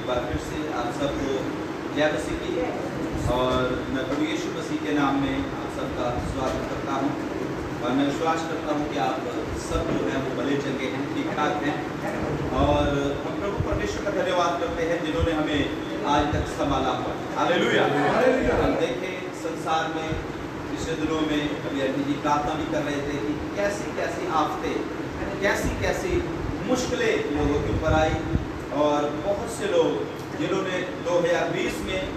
एक बार फिर से आप सबको जय मसीह की। और मैं प्रभु यीशु मसीह के नाम में आप सबका स्वागत करता हूँ और मैं विश्वास करता हूँ कि आप सब जो हैं वो भले चंगे हैं, ठीक ठाक हैं। और हम प्रभु परमेश्वर का धन्यवाद करते हैं जिन्होंने हमें आज तक संभाला हुआ। हालेलुया। हम देखें संसार में पिछले दिनों में अभी अभी जी प्रार्थना भी कर रहे थे कि कैसी कैसी आफतें, कैसी कैसी मुश्किलें लोगों के ऊपर आई। और बहुत से लोग जिन्होंने 2020 में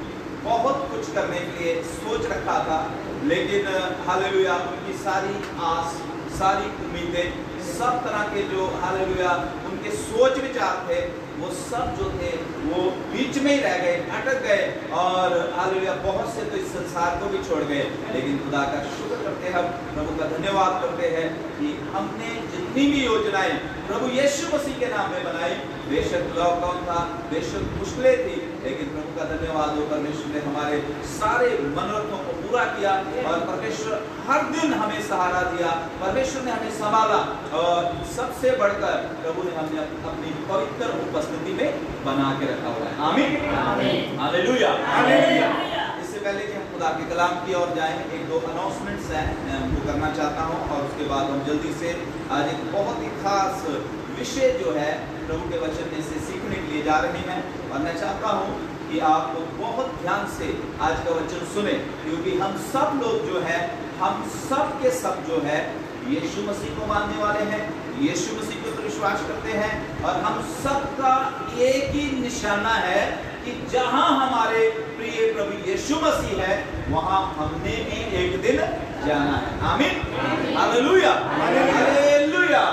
बहुत कुछ करने के लिए सोच रखा था, लेकिन हालेलुया उनकी सारी आस, सारी उम्मीदें, सब तरह के जो हालेलुया उनके सोच विचार थे वो सब जो थे वो बीच में ही रह गए, अटक गए। और हालेलुया बहुत से तो इस संसार को भी छोड़ गए। लेकिन खुदा का शुक्र करते हैं, हम प्रभु का धन्यवाद करते हैं कि हमने जितनी भी योजनाएं प्रभु यीशु मसीह के नाम में बनाई, बेशक लॉकडाउन था, बेशक मुश्किलें थी, लेकिन प्रभु का धन्यवाद हो, परमेश्वर ने हमारे सारे मनोरथों को पूरा किया और परमेश्वर हर दिन हमें सहारा दिया, परमेश्वर ने हमें संभाला। और सबसे बढ़कर प्रभु ने हमें अपनी पवित्र उपस्थिति में बना के रखा हुआ है। आमीन, हालेलुया। इससे पहले कि हम खुदा के कलाम की ओर जाएं, एक दो अनाउंसमेंट्स हैं मैं उनको करना चाहता हूं और उसके बाद हम जल्दी से आज एक बहुत ही खास विषय जो है प्रभु के वचन में से सीखने के लिए जा रहे हैं। और मैं चाहता हूं कि आप बहुत ध्यान से आज का वचन सुने, क्योंकि हम सब लोग जो है, हम सब के सब जो है यीशु मसीह को मानने वाले हैं, यीशु मसीह को विश्वास करते हैं। और हम सबका एक ही निशाना है कि जहां हमारे प्रिय प्रभु यीशु मसीह है वहां हमने भी एक दिन जाना है। आमीन, हालेलुया, हालेलुया।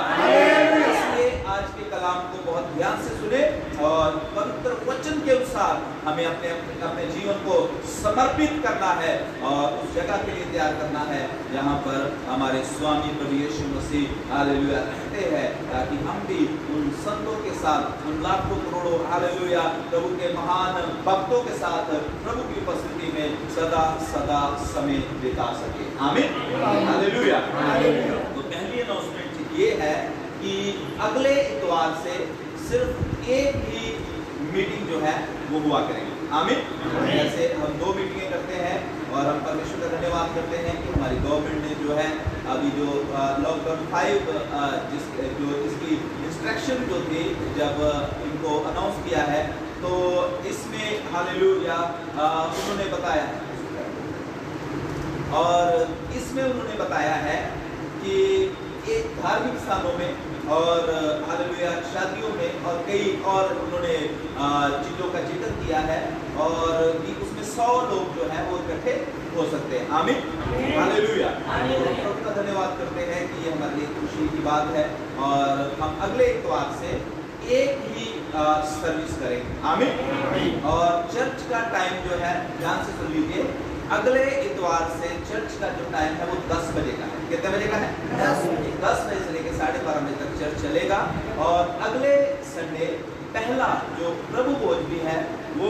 इसलिए आज के कलाम को बहुत ध्यान से सुने और पवित्र वचन के अनुसार हमें अपने अपने जीवन को समर्पित करना है और उस जगह के लिए तैयार करना है जहां पर हमारे स्वामी प्रभु यीशु मसीह हालेलुया रहते हैं, ताकि हम भी उन संतों के साथ, उन लाखों करोड़ों हालेलुया प्रभु के महान भक्तों के साथ प्रभु की उपस्थिति में सदा सदा समय बिता सके। आमीन, हालेलुया। तो पहली अनाउंसमेंट ये है कि अगले इतवार से सिर्फ एक ही मीटिंग जो है वो हुआ करेंगे। आमीन। जैसे हम 2 मीटिंगें करते हैं और हम परमेश्वर का धन्यवाद करते हैं कि हमारी गवर्नमेंट ने जो है अभी जो लॉकडाउन 5 इसकी इंस्ट्रक्शन जो थी जब इनको अनाउंस किया है, तो इसमें हालेलुया उन्होंने बताया और इसमें उन्होंने बताया है कि एक धार्मिक स्थानों में और हालेलुया शादियों में और कई और उन्होंने चीज़ों का जिक्र किया है और कि उसमें 100 लोग जो हैं वो इकट्ठे हो सकते हैं। आमीन, हालेलुया। प्रभु का धन्यवाद करते हैं कि ये हमारे लिए खुशी की बात है और हम अगले इतवार से एक ही सर्विस करेंगे। आमीन। और चर्च का टाइम जो है ध्यान से सुन लीजिए, अगले इतवार से चर्च का जो टाइम है वो 10 बजे का है। कितने बजे का है? 10 बजे से लेकर 12:30 बजे तक चर्च चलेगा। और अगले संडे पहला जो प्रभु भोज भी है वो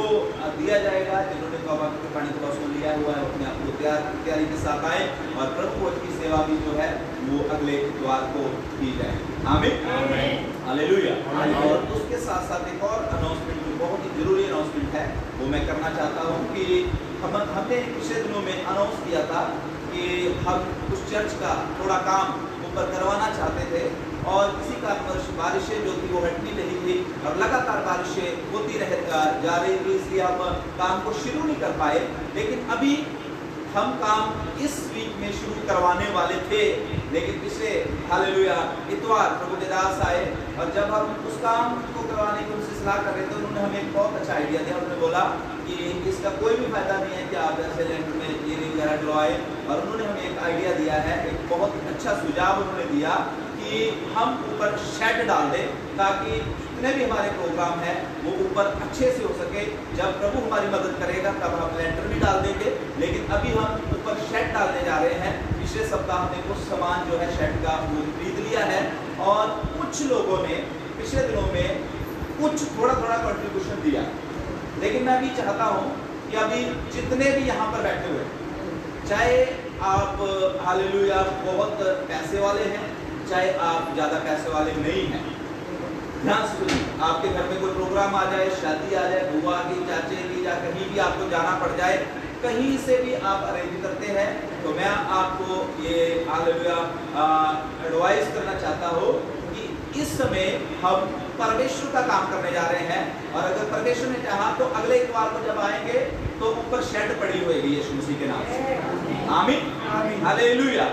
दिया जाएगा। जिन्होंने तौबा के पानी का उसको लिया हुआ है अपने आप को तैयारी के साथ आए और प्रभु भोज की सेवा भी जो है वो अगले इतवार को की जाए। आमीन, हालेलुया। और उसके साथ साथ एक और अनाउंसमेंट जो बहुत ही जरूरी अनाउंसमेंट है वो मैं करना चाहता हूँ कि हमने पिछले दिनों में अनाउंस किया था कि हम उस चर्च का थोड़ा काम ऊपर करवाना चाहते थे और किसी कारणवश बारिशें जो थी वो हटनी नहीं थी और लगातार बारिशें होती जा रही थी, इसलिए हम काम को शुरू नहीं कर पाए। लेकिन अभी हम काम इस वीक में शुरू करवाने वाले थे, लेकिन पिछले हालेलुया इतवार प्रभु के दास आए और जब हम उस काम को करवाने की उनसे सलाह कर रहे थे, उन्होंने हमें एक बहुत अच्छा आइडिया दिया। उन्होंने बोला कि इसका कोई भी फायदा नहीं है कि आप ऐसे लैंड में ये वगैरह डलवाए, और उन्होंने हमें एक आइडिया दिया है, एक बहुत अच्छा सुझाव उन्होंने दिया कि हम ऊपर शेड डाल दें ताकि जितने भी हमारे प्रोग्राम है वो ऊपर अच्छे से हो सके। जब प्रभु हमारी मदद करेगा तब हम लेंटर भी डाल देंगे, लेकिन अभी हम ऊपर शेड डालने जा रहे हैं। पिछले सप्ताह हमने कुछ सामान जो है शेड का वो खरीद लिया है और कुछ लोगों ने पिछले दिनों में कुछ थोड़ा कंट्रीब्यूशन दिया। लेकिन मैं भी चाहता हूँ कि अभी जितने भी यहाँ पर बैठे हुए, चाहे आप हालेलुया बहुत पैसे वाले हैं, चाहे आप ज़्यादा पैसे वाले नहीं हैं, ध्यान से सुनिए, आपके घर में कोई प्रोग्राम आ जाए, शादी आ जाए, बुआ की, चाचे की, या कहीं भी आपको जाना पड़ जाए, कहीं से भी आप अरेंज करते हैं, तो मैं आपको ये हालेलुया एडवाइस करना चाहता हूँ कि इस समय हम परमेश्वर का काम करने जा रहे हैं, और अगर परमेश्वर ने चाहा तो अगले इतवार को जब आएंगे तो ऊपर शेड पड़ी होगी यीशु मसीह के नाम से। आमीन, हालेलुया।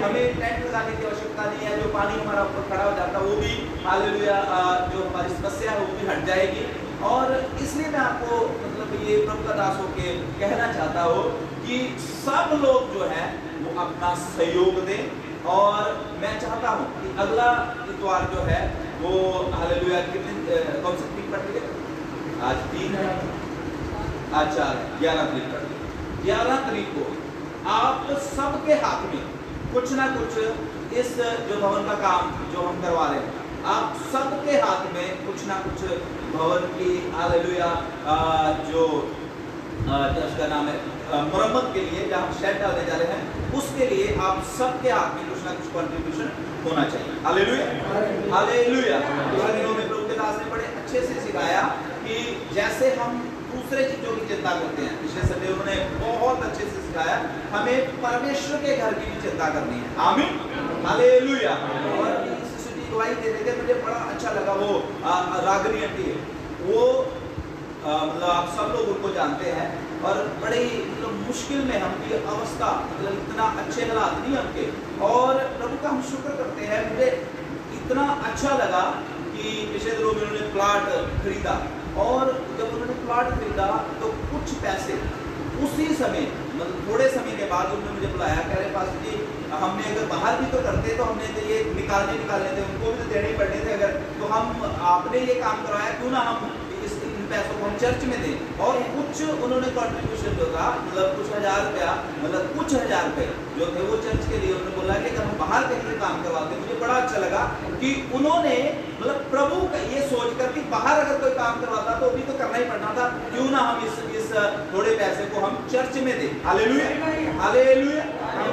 हमें टेंट लगाने की आवश्यकता नहीं है, जो पानी हमारा ऊपर खड़ा हो जाता है वो भी हालेलुया जो हमारी समस्या है वो भी हट जाएगी। और इसलिए मैं आपको मतलब ये प्रभु का दास होके कहना चाहता हूँ कि सब लोग जो है वो अपना सहयोग दें, और मैं चाहता हूँ कि अगला इतवार जो है वो हालेलुया कितने कौन सी तारीख पड़ गई? आज 3 है, अच्छा 11 तारीख पड़ गई। 11 तारीख को आप सबके हाथ में कुछ ना कुछ इस जो भवन का काम जो हम करवा रहे हैं, आप सबके हाथ में कुछ ना कुछ भवन की हालेलुया जो उसका नाम है मरम्मत के लिए, जहाँ हम शेड डालने जा रहे हैं, उसके लिए आप सबके हाथ में कुछ ना कुछ कंट्रीब्यूशन होना चाहिए। Hallelujah, hallelujah. पिछले दिनों में प्रभु के दास ने बड़े अच्छे से सिखाया कि जैसे हम दूसरे चीजों की चिंता करते हैं, पिछले संडे उन्होंने बहुत अच्छे से सिखाया, हमें परमेश्वर के घर की भी चिंता करनी है। आमीन, हालेलुया। और गवाही दे रहे थे, मुझे बड़ा अच्छा लगा, वो रागनी आंटी है, वो मतलब आप सब लोग उनको जानते हैं, और बड़ी मतलब मुश्किल में हमकी अवस्था, मतलब इतना अच्छे हालात नहीं हमके, और प्रभु का हम शुक्र करते हैं। मुझे इतना अच्छा लगा कि पिछले दिनों में उन्होंने प्लाट खरीदा, और जब उन्होंने प्लाट खरीदा तो कुछ पैसे उसी समय मतलब थोड़े समय के बाद उन्होंने मुझे बुलाया, कह रहे पास जी हमने अगर बाहर भी तो करते तो हमने तो ये निकालने थे, उनको भी तो देने ही पड़ने थे, अगर तो हम आपने ये काम करवाया, क्यों ना हम इन पैसों को हम चर्च में दें। और कुछ उन्होंने कंट्रीब्यूशन जो था मतलब कुछ हजार रुपया, मतलब कुछ हजार रुपये जो थे वो चर्च के लिए उन्होंने बोला कि अगर हम बाहर कहीं काम करवाते। मुझे बड़ा अच्छा लगा कि उन्होंने मतलब प्रभु का ये सोचकर कि बाहर अगर कोई काम करवाता तो भी तो करना ही पड़ना था, क्यों ना हम इस थोड़े पैसे को हम चर्च में दें। Hallelujah, hallelujah.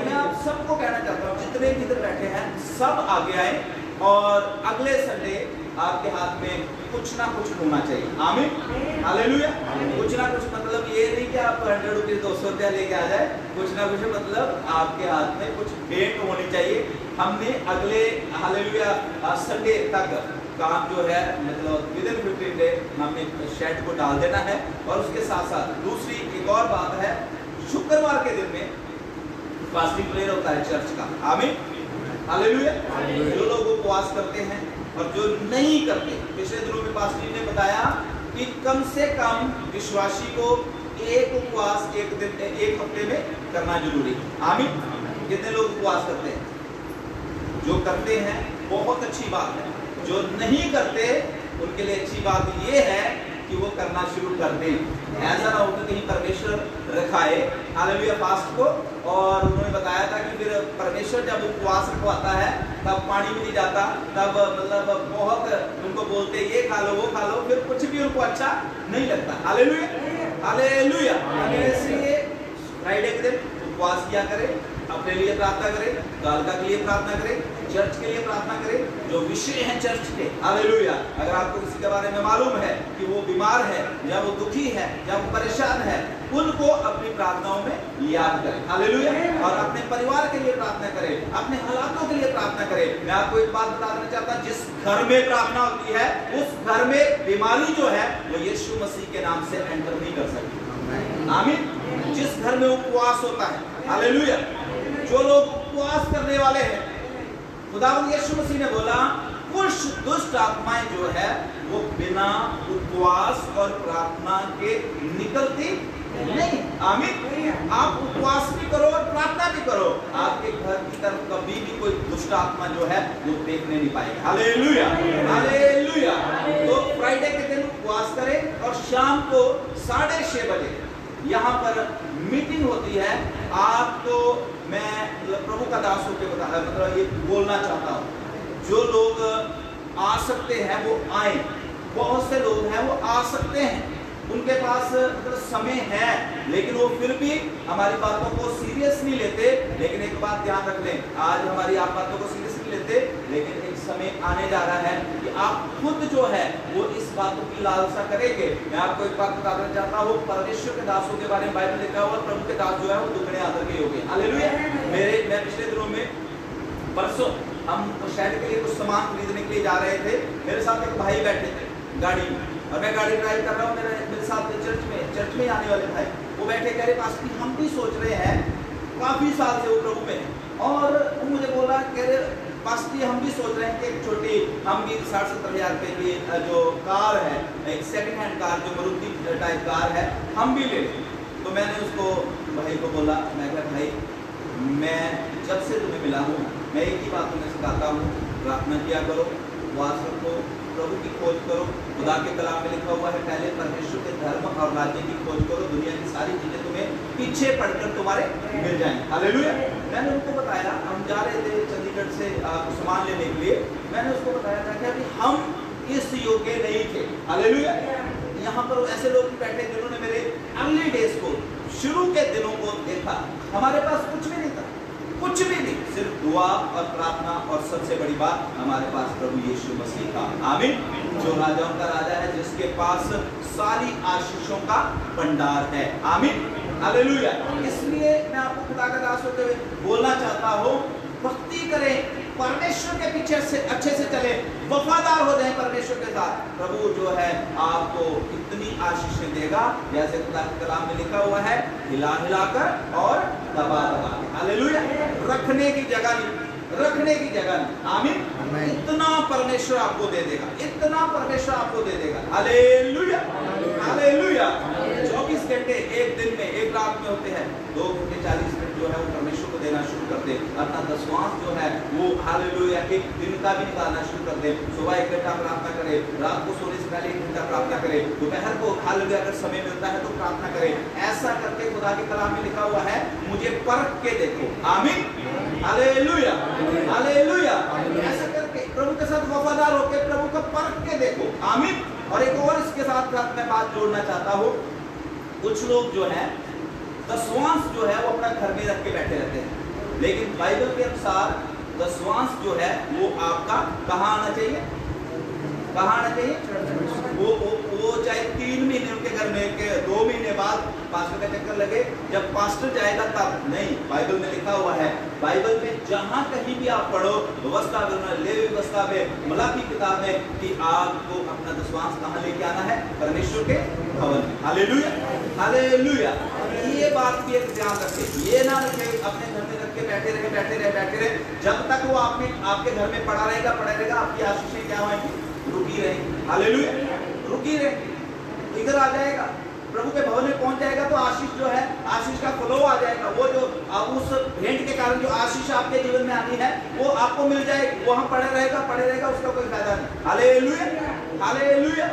मैं आप सबको कहना चाहता हूँ, जितने भी इधर बैठे हैं सब आगे आए, और अगले संडे आपके हाथ में कुछ ना कुछ होना चाहिए। आमीन, हालेलुया। कुछ ना कुछ मतलब ये नहीं कि आप 100 रुपये 200 रुपया लेके आ जाए, कुछ ना कुछ मतलब आपके हाथ में कुछ भेंट होनी चाहिए। हमने अगले हालेलुया संडे तक काम जो है मतलब विदिन 15 डे हमने शेड को डाल देना है। और उसके साथ साथ दूसरी एक और बात है, शुक्रवार के दिन में फास्टिंग प्रेयर होता है चर्च का। आमीन, हालेलुया। जो लोग उपवास करते हैं और जो नहीं करते, पिछले दिनों में पास्टर ने बताया कि कम से कम विश्वासी को एक उपवास एक दिन एक हफ्ते में करना जरूरी है। आमीन। कितने लोग उपवास करते हैं? जो करते हैं बहुत अच्छी बात है, जो नहीं करते उनके लिए अच्छी बात ये है कि वो करना शुरू कर दें। ऐसा ना हो कि कहीं परमेश्वर रखाए हालेलुया फास्ट को। और उन्होंने बताया था कि फिर परमेश्वर जब उपवास रखवाता है तब पानी भी नहीं जाता, तब मतलब बहुत उनको बोलते ये खा लो वो खा लो, फिर कुछ भी उनको अच्छा नहीं लगता। Hallelujah, hallelujah. इसलिए फ्राइडे के दिन उपवास किया करें, अपने लिए प्रार्थना करें, गालका के लिए प्रार्थना करें, चर्च के लिए प्रार्थना करें, जो विषय हैं चर्च के। हालेलुया। अगर आपको किसी के बारे में मालूम है कि वो बीमार है या वो दुखी है या वो परेशान है, उनको अपनी प्रार्थनाओं में याद करें। हालेलुया। और अपने परिवार के लिए प्रार्थना करें, अपने हालातों के लिए प्रार्थना करें। मैं आपको एक बात बता देना चाहता हूं, जिस घर में प्रार्थना होती है उस घर में बीमारी जो है वो यीशु मसीह के नाम से एंटर नहीं कर सकती। आमीन। जिस घर में उपवास होता है, हालेलुया, जो लोग उपवास करने वाले हैं, खुदावंद यीशु मसीह ने बोला कुछ दुष्ट आत्माएं जो है वो बिना उपवास और प्रार्थना के निकलती नहीं। आमीन। आप उपवास भी करो और प्रार्थना भी करो, आपके घर की तरफ कभी भी कोई दुष्ट आत्मा जो है वो देखने नहीं पाएगी। Hallelujah, hallelujah. तो फ्राइडे के दिन उपवास करें और शाम को 6:30 बजे यहाँ पर मीटिंग होती है। आपको मैं प्रभु का दास होकर बता मतलब ये बोलना चाहता हूँ, जो लोग आ सकते हैं वो आए। बहुत से लोग हैं वो आ सकते हैं, उनके पास मतलब समय है, लेकिन वो फिर भी हमारी बातों को सीरियस नहीं लेते। लेकिन एक बात ध्यान रख लें, आज हमारी आप बातों को सीरियस नहीं लेते, लेकिन एक समय आने जा रहा है कि आप खुद जो है वो इस बातों की लालसा करेंगे। मैं आपको एक बात बताना चाहता हूँ, परमेश्वर के दासों के बारे में बाइबल लिखा हुआ, प्रभु के दास जो है वो दुगने आदर के योग्य। हालेलुया। मैं पिछले दिनों में परसों हम शहर के लिए कुछ सामान खरीदने के लिए जा रहे थे। मेरे साथ एक भाई बैठे थे गाड़ी में, और मैं गाड़ी ड्राइव कर रहा हूँ। मेरे साथ चर्च में आने वाले भाई वो बैठे, कह रहे पास कि हम भी सोच रहे हैं, काफी साल से वो प्रभु में, और वो मुझे बोला, कह रहे पास्टी हम भी सोच रहे हैं कि एक छोटी, हम भी 60-70 हज़ार रुपये की जो कार है, एक सेकंड हैंड कार जो मारुति टाइप कार है, हम भी ले लें। तो मैंने उसको भाई को बोला, मैं कहा भाई मैं जब से तुम्हें मिला हूँ मैं एक ही बात तुम्हें सिखाता हूँ, प्रार्थना किया करो, वास रखो, प्रभु की खोज करो। खुदा के कलाम में लिखा हुआ है पहले परमेश्वर के धर्म और राज्य की खोज करो, दुनिया की सारी चीजें तुम्हें पीछे पड़कर तुम्हारे मिल जाएंगी। हालेलुया। मैंने उनको बताया, हम जा रहे थे चंडीगढ़ से सामान लेने के लिए, मैंने उसको बताया था कि अभी हम इस योग्य नहीं थे। हालेलुया। यहाँ पर ऐसे लोग बैठे जिन्होंने मेरे अर्ली डेज को, शुरू के दिनों को देखा। हमारे पास कुछ भी नहीं था, कुछ भी नहीं, सिर्फ दुआ और प्रार्थना, और सबसे बड़ी बात हमारे पास प्रभु यीशु मसीह का। आमीन। जो राजाओं का राजा है, जिसके पास सारी आशीषों का भंडार है। आमीन। हालेलुया। इसलिए मैं आपको खुदा का दास होते हुए बोलना चाहता हूँ, भक्ति करें, परमेश्वर के पीछे से अच्छे से चले, वफादार हो जाए परमेश्वर के साथ। प्रभु जो है आपको इतनी आशीषें देगा, जैसे खुदा के कलाम में लिखा हुआ है, हिला हिलाकर और दबा दबा। हालेलुया। रखने की जगह नहीं, रखने की जगह नहीं। आमीन। इतना परमेश्वर आपको दे देगा, इतना परमेश्वर आपको दे देगा। हालेलुया। हालेलुया। 24 घंटे एक दिन में, एक रात में होते हैं, 2 घंटे 40 मिनट जो है वो परमेश्वर को देना शुरू कर दे। अपना दसवांश जो है वो हालेलुया एक दिन का भी निकालना शुरू कर दे। सुबह 1 घंटा प्रार्थना करे, रात को सोने से पहले 1 घंटा प्रार्थना करे, दोपहर को हालेलुया अगर समय मिलता है तो प्रार्थना करे। ऐसा करके खुदा के कलाम में लिखा हुआ है, मुझे परख के देखो। आमीन। हालेलुया। हालेलुया। ऐसा करके प्रभु के साथ वफादार होकर प्रभु को परख के देखो। आमीन। और एक और इसके साथ मैं बात जोड़ना चाहता हूँ, कुछ लोग जो है दसवांश जो है वो अपना घर में रख के बैठे रहते हैं, लेकिन बाइबल के अनुसार दसवांश जो है वो आपका कहाँ आना चाहिए? कहाँ आना चाहिए? वो चाहे 3 महीने उनके घर में, के 2 महीने बाद पास्टर का चक्कर लगे, जब पास्टर जाएगा तब नहीं। बाइबल में लिखा हुआ है, बाइबल में जहां कहीं भी आप पढ़ो, व्यवस्था में, लेवी व्यवस्था में, मलाकी किताब में, कि आपको अपना दसवांश कहाँ लेके आना है? परमेश्वर के भवन में। हालेलुया। हालेलुया। ये बात भी एक ध्यान रखें, ये ना रखे अपने घर में रख के बैठे रहे, जब तक वो आपके घर में पड़ा रहेगा, आपकी आशीषें क्या होंगी? रुकी रहेगी। हालेलुया। रुकी रहेगी। इधर आ जाएगा, प्रभु के भवन में पहुंच जाएगा तो आशीष जो है, आशीष का फ्लो आ जाएगा। वो जो उस भेंट के कारण जो आशीष आपके जीवन में आनी है वो आपको मिल जाएगी। वहां पड़े रहेगा, उसका कोई फायदा नहीं। हालेलुया। हालेलुया।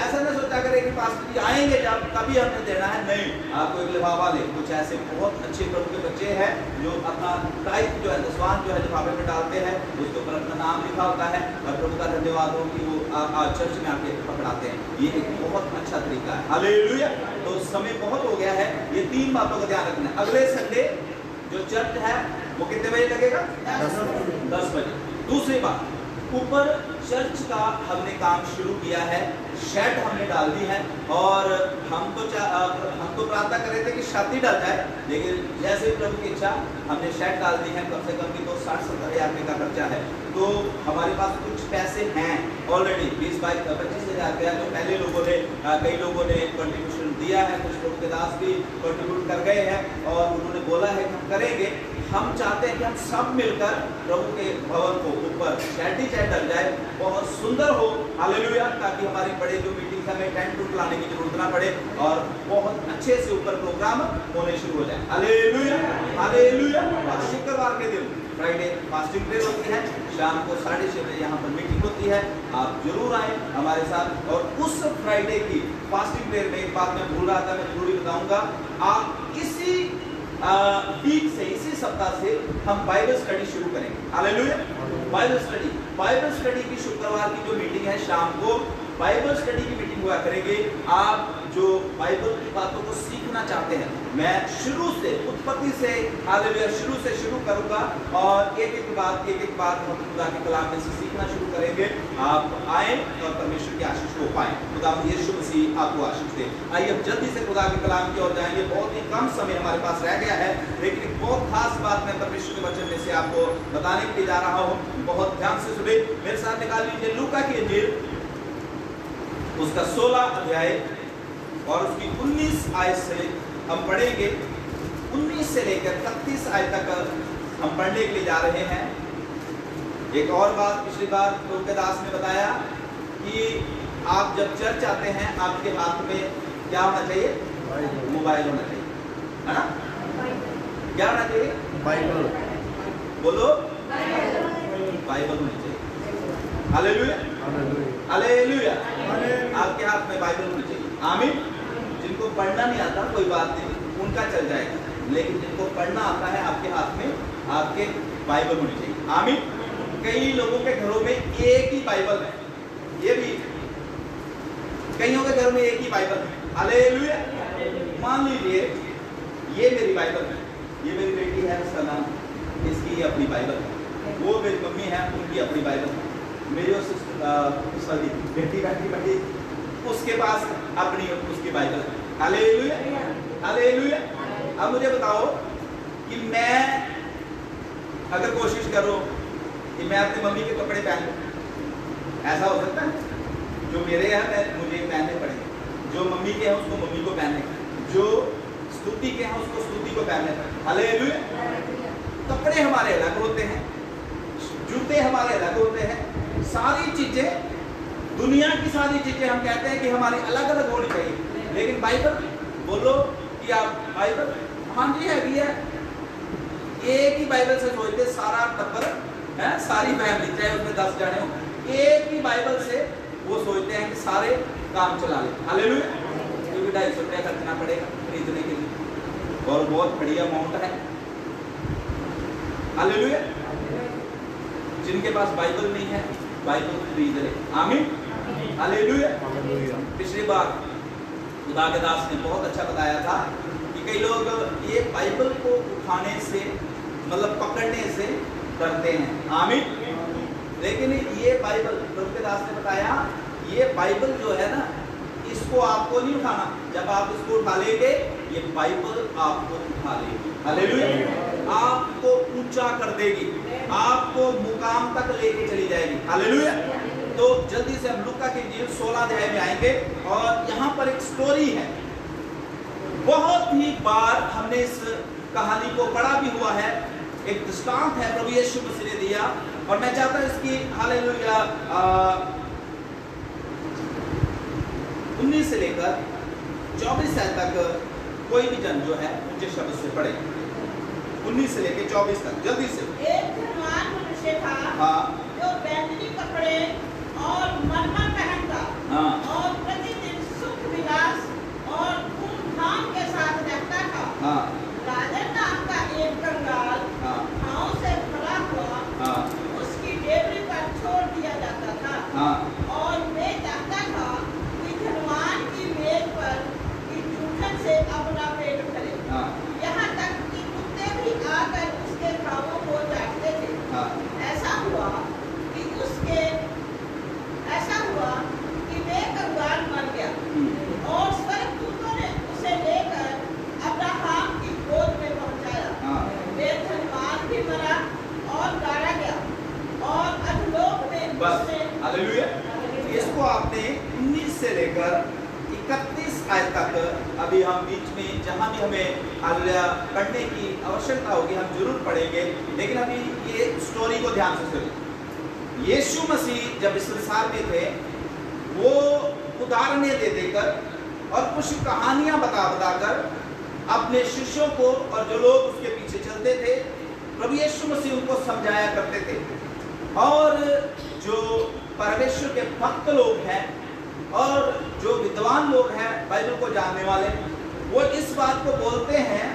ऐसा ना सोचा करे कि पास्टर जी आएंगे जब कभी हमने देना है, नहीं। आपको एक लिफाफा ले, कुछ ऐसे बहुत अच्छे प्रभु के बच्चे हैं जो अपना टाइप जो है, दसवांश जो है लिफाफे में डालते हैं, उसके ऊपर अपना नाम लिखा होता है, और प्रभु का धन्यवाद हो कि वो चर्च में आके पकड़ाते हैं। ये एक बहुत अच्छा तरीका है। हालेलुया। तो समय बहुत हो गया है, ये 3 बातों का ध्यान रखना है। अगले संडे जो चर्च है वो कितने बजे लगेगा? 10 बजे। दूसरी बात, ऊपर चर्च का हमने काम शुरू किया है, शेड हमने डाल दी है, और हम तो प्रार्थना कर रहे थे कि छाती डाल जाए, लेकिन जैसे प्रभु की इच्छा हमने शेड डाल दी है। कम से कम भी तो 60-70 हज़ार रुपये का खर्चा है, तो हमारे पास कुछ पैसे हैं ऑलरेडी, 20-25 हज़ार रुपया जो पहले लोगों ने, कई लोगों ने कंट्रीब्यूशन दिया है, कुछ लोग के दास भी कंट्रीब्यूट कर गए हैं, और उन्होंने बोला है कि हम करेंगे। हम चाहते हैं कि हम सब मिलकर प्रभु के भवन को ऊपर शेड ही शेड डल जाए, बहुत सुंदर हो। हालेलुया। ताकि हमारी बड़े जो मीटिंग हमें टेंट टूट लाने की जरूरत ना पड़े, और बहुत अच्छे से ऊपर प्रोग्राम होने शुरू हो जाए। हालेलुया। हालेलुया। और शुक्रवार के दिन फ्राइडे फास्टिंग प्रेयर होती है, शाम को 6:30 बजे यहाँ पर मीटिंग होती है। आप जरूर आए हमारे साथ। और उस फ्राइडे की फास्टिंग प्रेयर में एक बात मैं भूल रहा था, मैं जरूर बताऊंगा। आप इसी वीक से, इसी सप्ताह से हम बाइबल स्टडी शुरू करेंगे। हालेलुया। बाइबल स्टडी की शुक्रवार की जो मीटिंग है शाम को बाइबल स्टडी की मीटिंग हुआ करेगी। आप जो बाइबल की बातों को सीखना चाहते हैं, मैं शुरू से उत्पत्ति से हालेलुया शुरू से शुरू करूंगा और एक एक बात हम खुदा के कलाम में से सीखना शुरू करेंगे। आप आए और परमेश्वर की आशीष को पाएं। खुदा यीशु मसीह आपको आशीष दे। आइए हम जल्दी से खुदा के कलाम की ओर जाएंगे। बहुत ही कम समय हमारे पास रह गया है, लेकिन एक बहुत खास बात मैं परमेश्वर के वचन में से आपको बताने के लिए जा रहा हूँ। बहुत ध्यान से सुने, मेरे साथ निकाल लीजिए लूका की इंजील, उसका 16 अध्याय और उसकी 19 आयत से हम पढ़ेंगे। 19 से लेकर 31 आयत तक हम पढ़ने के लिए जा रहे हैं। एक और बात पिछली बार प्रभु के दास ने बताया कि आप जब चर्च आते हैं आपके हाथ में क्या होना चाहिए? मोबाइल होना चाहिए, है ना? क्या होना चाहिए? बाइबल। बोलो, बाइबल होनी चाहिए। Hallelujah, hallelujah. आपके हाथ में बाइबल होनी चाहिए। आमीन। जिनको पढ़ना नहीं आता कोई बात नहीं, उनका चल जाएगा, लेकिन जिनको पढ़ना आता है आपके हाथ में आपके बाइबल होनी चाहिए। आमीन। कई लोगों के घरों में एक ही बाइबल है, ये भी कईयों के घरों में एक ही बाइबल है। हालेलुया। मान लीजिए ये मेरी बाइबल है, ये मेरी बेटी है, उसका नाम, इसकी अपनी बाइबल है, वो मेरी मम्मी है, उनकी अपनी बाइबल है, मेरी सॉरी बेटी उसके पास अपनी उसकी बाइबल है। Hallelujah, hallelujah. अब मुझे बताओ कि मैं अगर कोशिश करूं कि मैं अपनी मम्मी के कपड़े पहन लूं, ऐसा हो सकता है? जो मेरे हैं मुझे पहनने पड़ेंगे, जो मम्मी के हैं उसको मम्मी को पहनने, जो स्तुति के हैं उसको स्तुति को पहनने। हालेलुया। कपड़े हमारे अलग होते हैं, जूते हमारे अलग होते हैं, सारी चीजें, दुनिया की सारी चीजें हम कहते हैं कि हमारी अलग अलग होनी चाहिए, लेकिन बाइबल, बोलो कि आप बाइबल, हाँ जी है भी है, एक ही बाइबल से सोचते सारा टब्बर है, सारी फैमिली, चाहे उसमें 10 जाने हो, एक ही बाइबल से वो सोचते हैं कि सारे काम चला ले। हालेलुया। क्योंकि 250 रुपया खर्चना पड़ेगा खरीदने के लिए और बहुत बढ़िया अमाउंट है। हालेलुया। जिनके पास बाइबल नहीं है बाइबल खरीद ले। आमीन। हालेलुया। पिछली बार खुदा के दास ने बहुत अच्छा बताया था कि कई लोग ये बाइबल को उठाने से, मतलब पकड़ने से डरते हैं। आमीन। लेकिन ये बाइबल, प्रभु के दास ने बताया, ये बाइबल जो है ना, इसको आपको नहीं उठाना, जब आप इसको उठा लेंगे ये बाइबल आपको उठा लेगी। हालेलुया। आपको ऊंचा कर देगी, आपको मुकाम तक लेके चली जाएगी। हालेलुया। तो जल्दी से हम लूका की इंजील 16 अध्याय में आएंगे और यहाँ पर एक स्टोरी है। बहुत ही बार हमने इस कहानी को पढ़ा भी हुआ है, एक दृष्टांत है प्रभु यीशु मसीह ने दिया, और मैं चाहता हूँ इसकी हालेलुया 19 से लेकर 24 तक कोई भी जन जो है ऊंचे शब्द से पढ़े। 19 से लेकर 24 तक जल्दी से। एक धनवान मनुष्य था, हाँ, जो बैंगनी कपड़े और मरमर पहनता, हाँ, और प्रतिदिन सुख विलास और धूमधाम के साथ रहता था। हाँ, राजन नाम का एक कंगाल, हाँ, भाव से भरा हुआ, हाँ, उसकी डेवरी पर छोड़ दिया जाता था। हाँ, और मैं चाहता था कि धनवान की मेज पर की जूठन से अपना पेट भरे। हाँ, यहाँ तक कि कुत्ते भी आकर उसके घावों को चाटते थे। हाँ, ऐसा हुआ कि वे कंगाल मर गया, और स्वर्गदूतों ने उसे लेकर अब्राहम की गोद में पहुंचाया। हाँ। वे धनवान भी मरा और गाड़ा गया, और अधोलोक में बस। उसने। हालेलुया। इसको आपने 19 से लेकर 31 आयत तक, अभी हम बीच में जहां भी हमें हालेलुया पढ़ने की आवश्यकता होगी हम जरूर पढ़ेंगे, लेकिन अभी ये स्टोरी को ध्यान से सुनिए। यीशु मसीह जब इस संसार में थे, वो उदाहरणें दे देकर और कुछ कहानियां बता बताकर अपने शिष्यों को और जो लोग उसके पीछे चलते थे, प्रभु यीशु मसीह उनको समझाया करते थे। और जो परमेश्वर के भक्त लोग हैं और जो विद्वान लोग हैं, बाइबल को जानने वाले, वो इस बात को बोलते हैं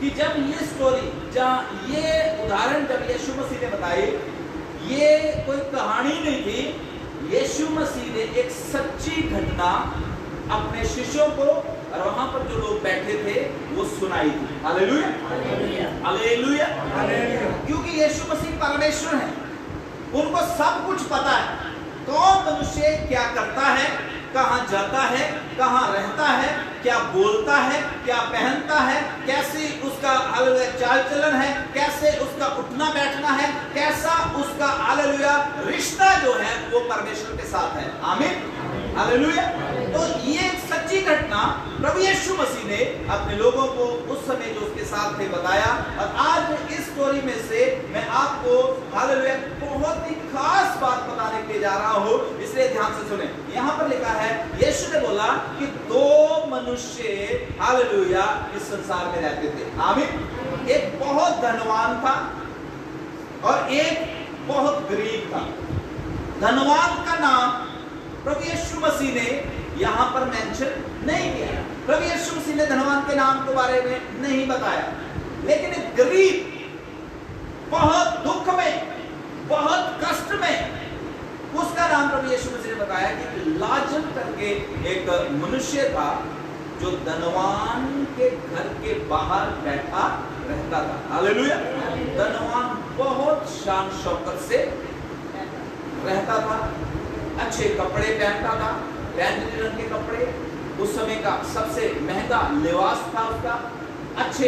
कि जब ये स्टोरी, जहाँ ये उदाहरण जब यीशु मसीह ने बताई, ये कोई कहानी नहीं थी, यीशु मसीह ने एक सच्ची घटना अपने शिष्यों को और वहां पर जो लोग बैठे थे वो सुनाई थी। हालेलुया, हालेलुया, क्योंकि यीशु मसीह परमेश्वर है, उनको सब कुछ पता है। कौन मनुष्य क्या करता है, कहां जाता है, कहां रहता है, क्या बोलता है, क्या पहनता है, कैसी उसका चाल चलन है, कैसे उसका उठना बैठना है, कैसा उसका हालेलुया रिश्ता जो है वो परमेश्वर के साथ है। आमीन, हालेलुया। तो ये एक सच्ची घटना प्रभु यीशु मसीह ने अपने लोगों को उस समय जो उसके साथ थे बताया। और आज इस स्टोरी में से मैं आपको हालेलुया बहुत ही खास बात बताने के लिए जा रहा हूं, इसलिए ध्यान से सुने। यहां पर लिखा है यीशु ने बोला कि दो मनुष्य हालेलुया इस संसार में रहते थे। आमीन। एक बहुत धनवान था और एक बहुत गरीब था। धनवान का नाम प्रभु यीशु मसीह ने यहां पर मेंशन नहीं किया। प्रभु यीशु मसीह ने धनवान के नाम के बारे में नहीं बताया, लेकिन एक गरीब बहुत दुख में, बहुत कष्ट में, उसका नाम प्रभु यीशु मसीह ने बताया कि लाजर करके एक मनुष्य था जो धनवान के घर के बाहर बैठा रहता था। हालेलुया। धनवान बहुत शान शौकत से रहता था, अच्छे कपड़े पहनता था, बैंगनी रंग के कपड़े, उस समय का सबसे महंगा लिबास था उसका। अच्छे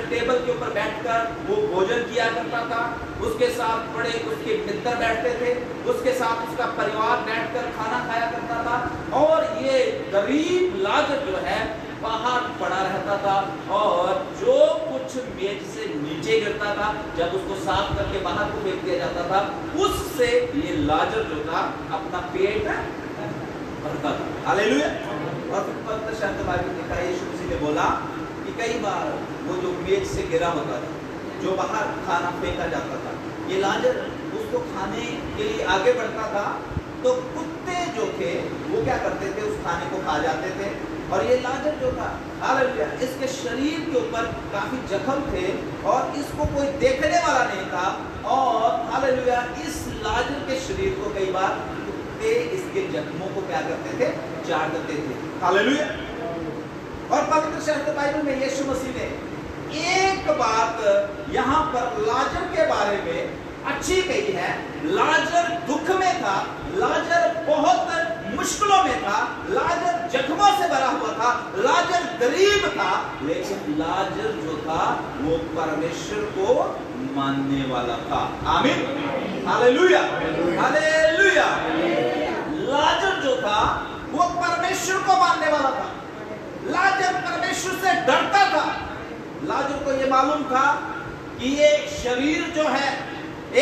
टेबल के ऊपर बैठकर वो भोजन किया करता था, उसके साथ बड़े उसके मित्र बैठते थे, उसके साथ उसका परिवार बैठकर खाना खाया करता था। और ये गरीब लाजर जो है बाहर पड़ा रहता था, और जो कुछ मेज से नीचे गिरता था जब उसको साफ करके बाहर को फेंक दिया जाता था, उससे ये लाजर जो था अपना पेट भरता था। हालेलुया। और फिर पवित्र शास्त्र बाइबल में लिखा है यीशु मसीह ने बोला कि कई बार वो जो मेज से गिरा होता था, जो बाहर खाना फेंका जाता था, ये लाजर उसको खाने के लिए आगे बढ़ता था तो कुत्ते जो थे वो क्या करते थे, उस खाने को खा जाते थे। और ये लाजर जो था हालेलुया, इसके शरीर के ऊपर काफी जख्म थे और इसको कोई देखने वाला नहीं था। और हालेलुया, इस लाजर के शरीर को कई बार कुत्ते इसके जख्मों को क्या करते थे, चाट देते थे। हालेलुया। और पवित्र शास्त्र बाइबल में यीशु मसीह ने एक बात यहां पर लाजर के बारे में अच्छी कही है। लाजर दुख में था, लाजर बहुत मुश्किलों में था, लाजर जख्मों से भरा हुआ था, लाजर गरीब था, लेकिन लाजर जो था वो परमेश्वर को मानने वाला था। आमीन, हालेलुया, हालेलुया। लाजर जो था वो परमेश्वर को मानने वाला था। लाजर परमेश्वर से डरता था। लाजर को ये मालूम था कि ये शरीर जो है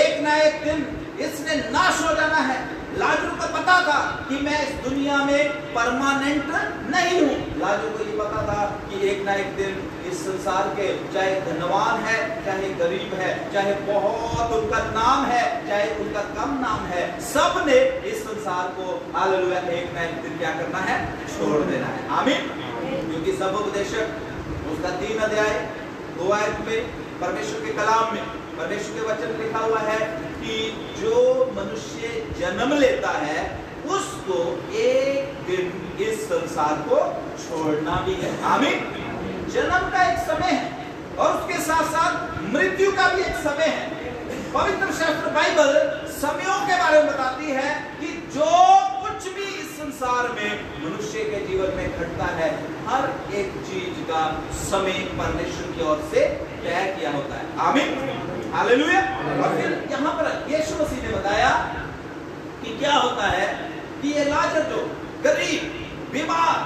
एक ना एक दिन इसने नाश हो जाना है। लाजर को पता था कि मैं इस दुनिया में परमानेंट नहीं हूं। लाजर को ये पता था कि एक ना एक दिन इस संसार के, चाहे धनवान है, चाहे गरीब है, चाहे बहुत उनका नाम है, चाहे उनका कम नाम है, सब ने इस संसार को हालेलुया एक ना एक दिन क्या करना है, छोड़ देना है। आमीन। क्योंकि सबोपदेशक उसका 3 अध्याय 2 आयत में परमेश्वर के कलाम में, परमेश्वर के वचन में लिखा हुआ है कि जो मनुष्य जन्म लेता है उसको एक दिन इस संसार को छोड़ना भी है। आमीन। जन्म का एक समय है और उसके साथ साथ मृत्यु का भी एक समय है। पवित्र शास्त्र बाइबल समयों के बारे में बताती है कि जो कुछ भी इस संसार में मनुष्य के जीवन में घटता है, हर एक चीज का समय परमेश्वर की ओर से तय किया होता है। आमीन, हालेलुया। और फिर यहाँ पर यीशु मसीह ने बताया कि क्या होता है कि ये लाजर जो गरीब, बीमार,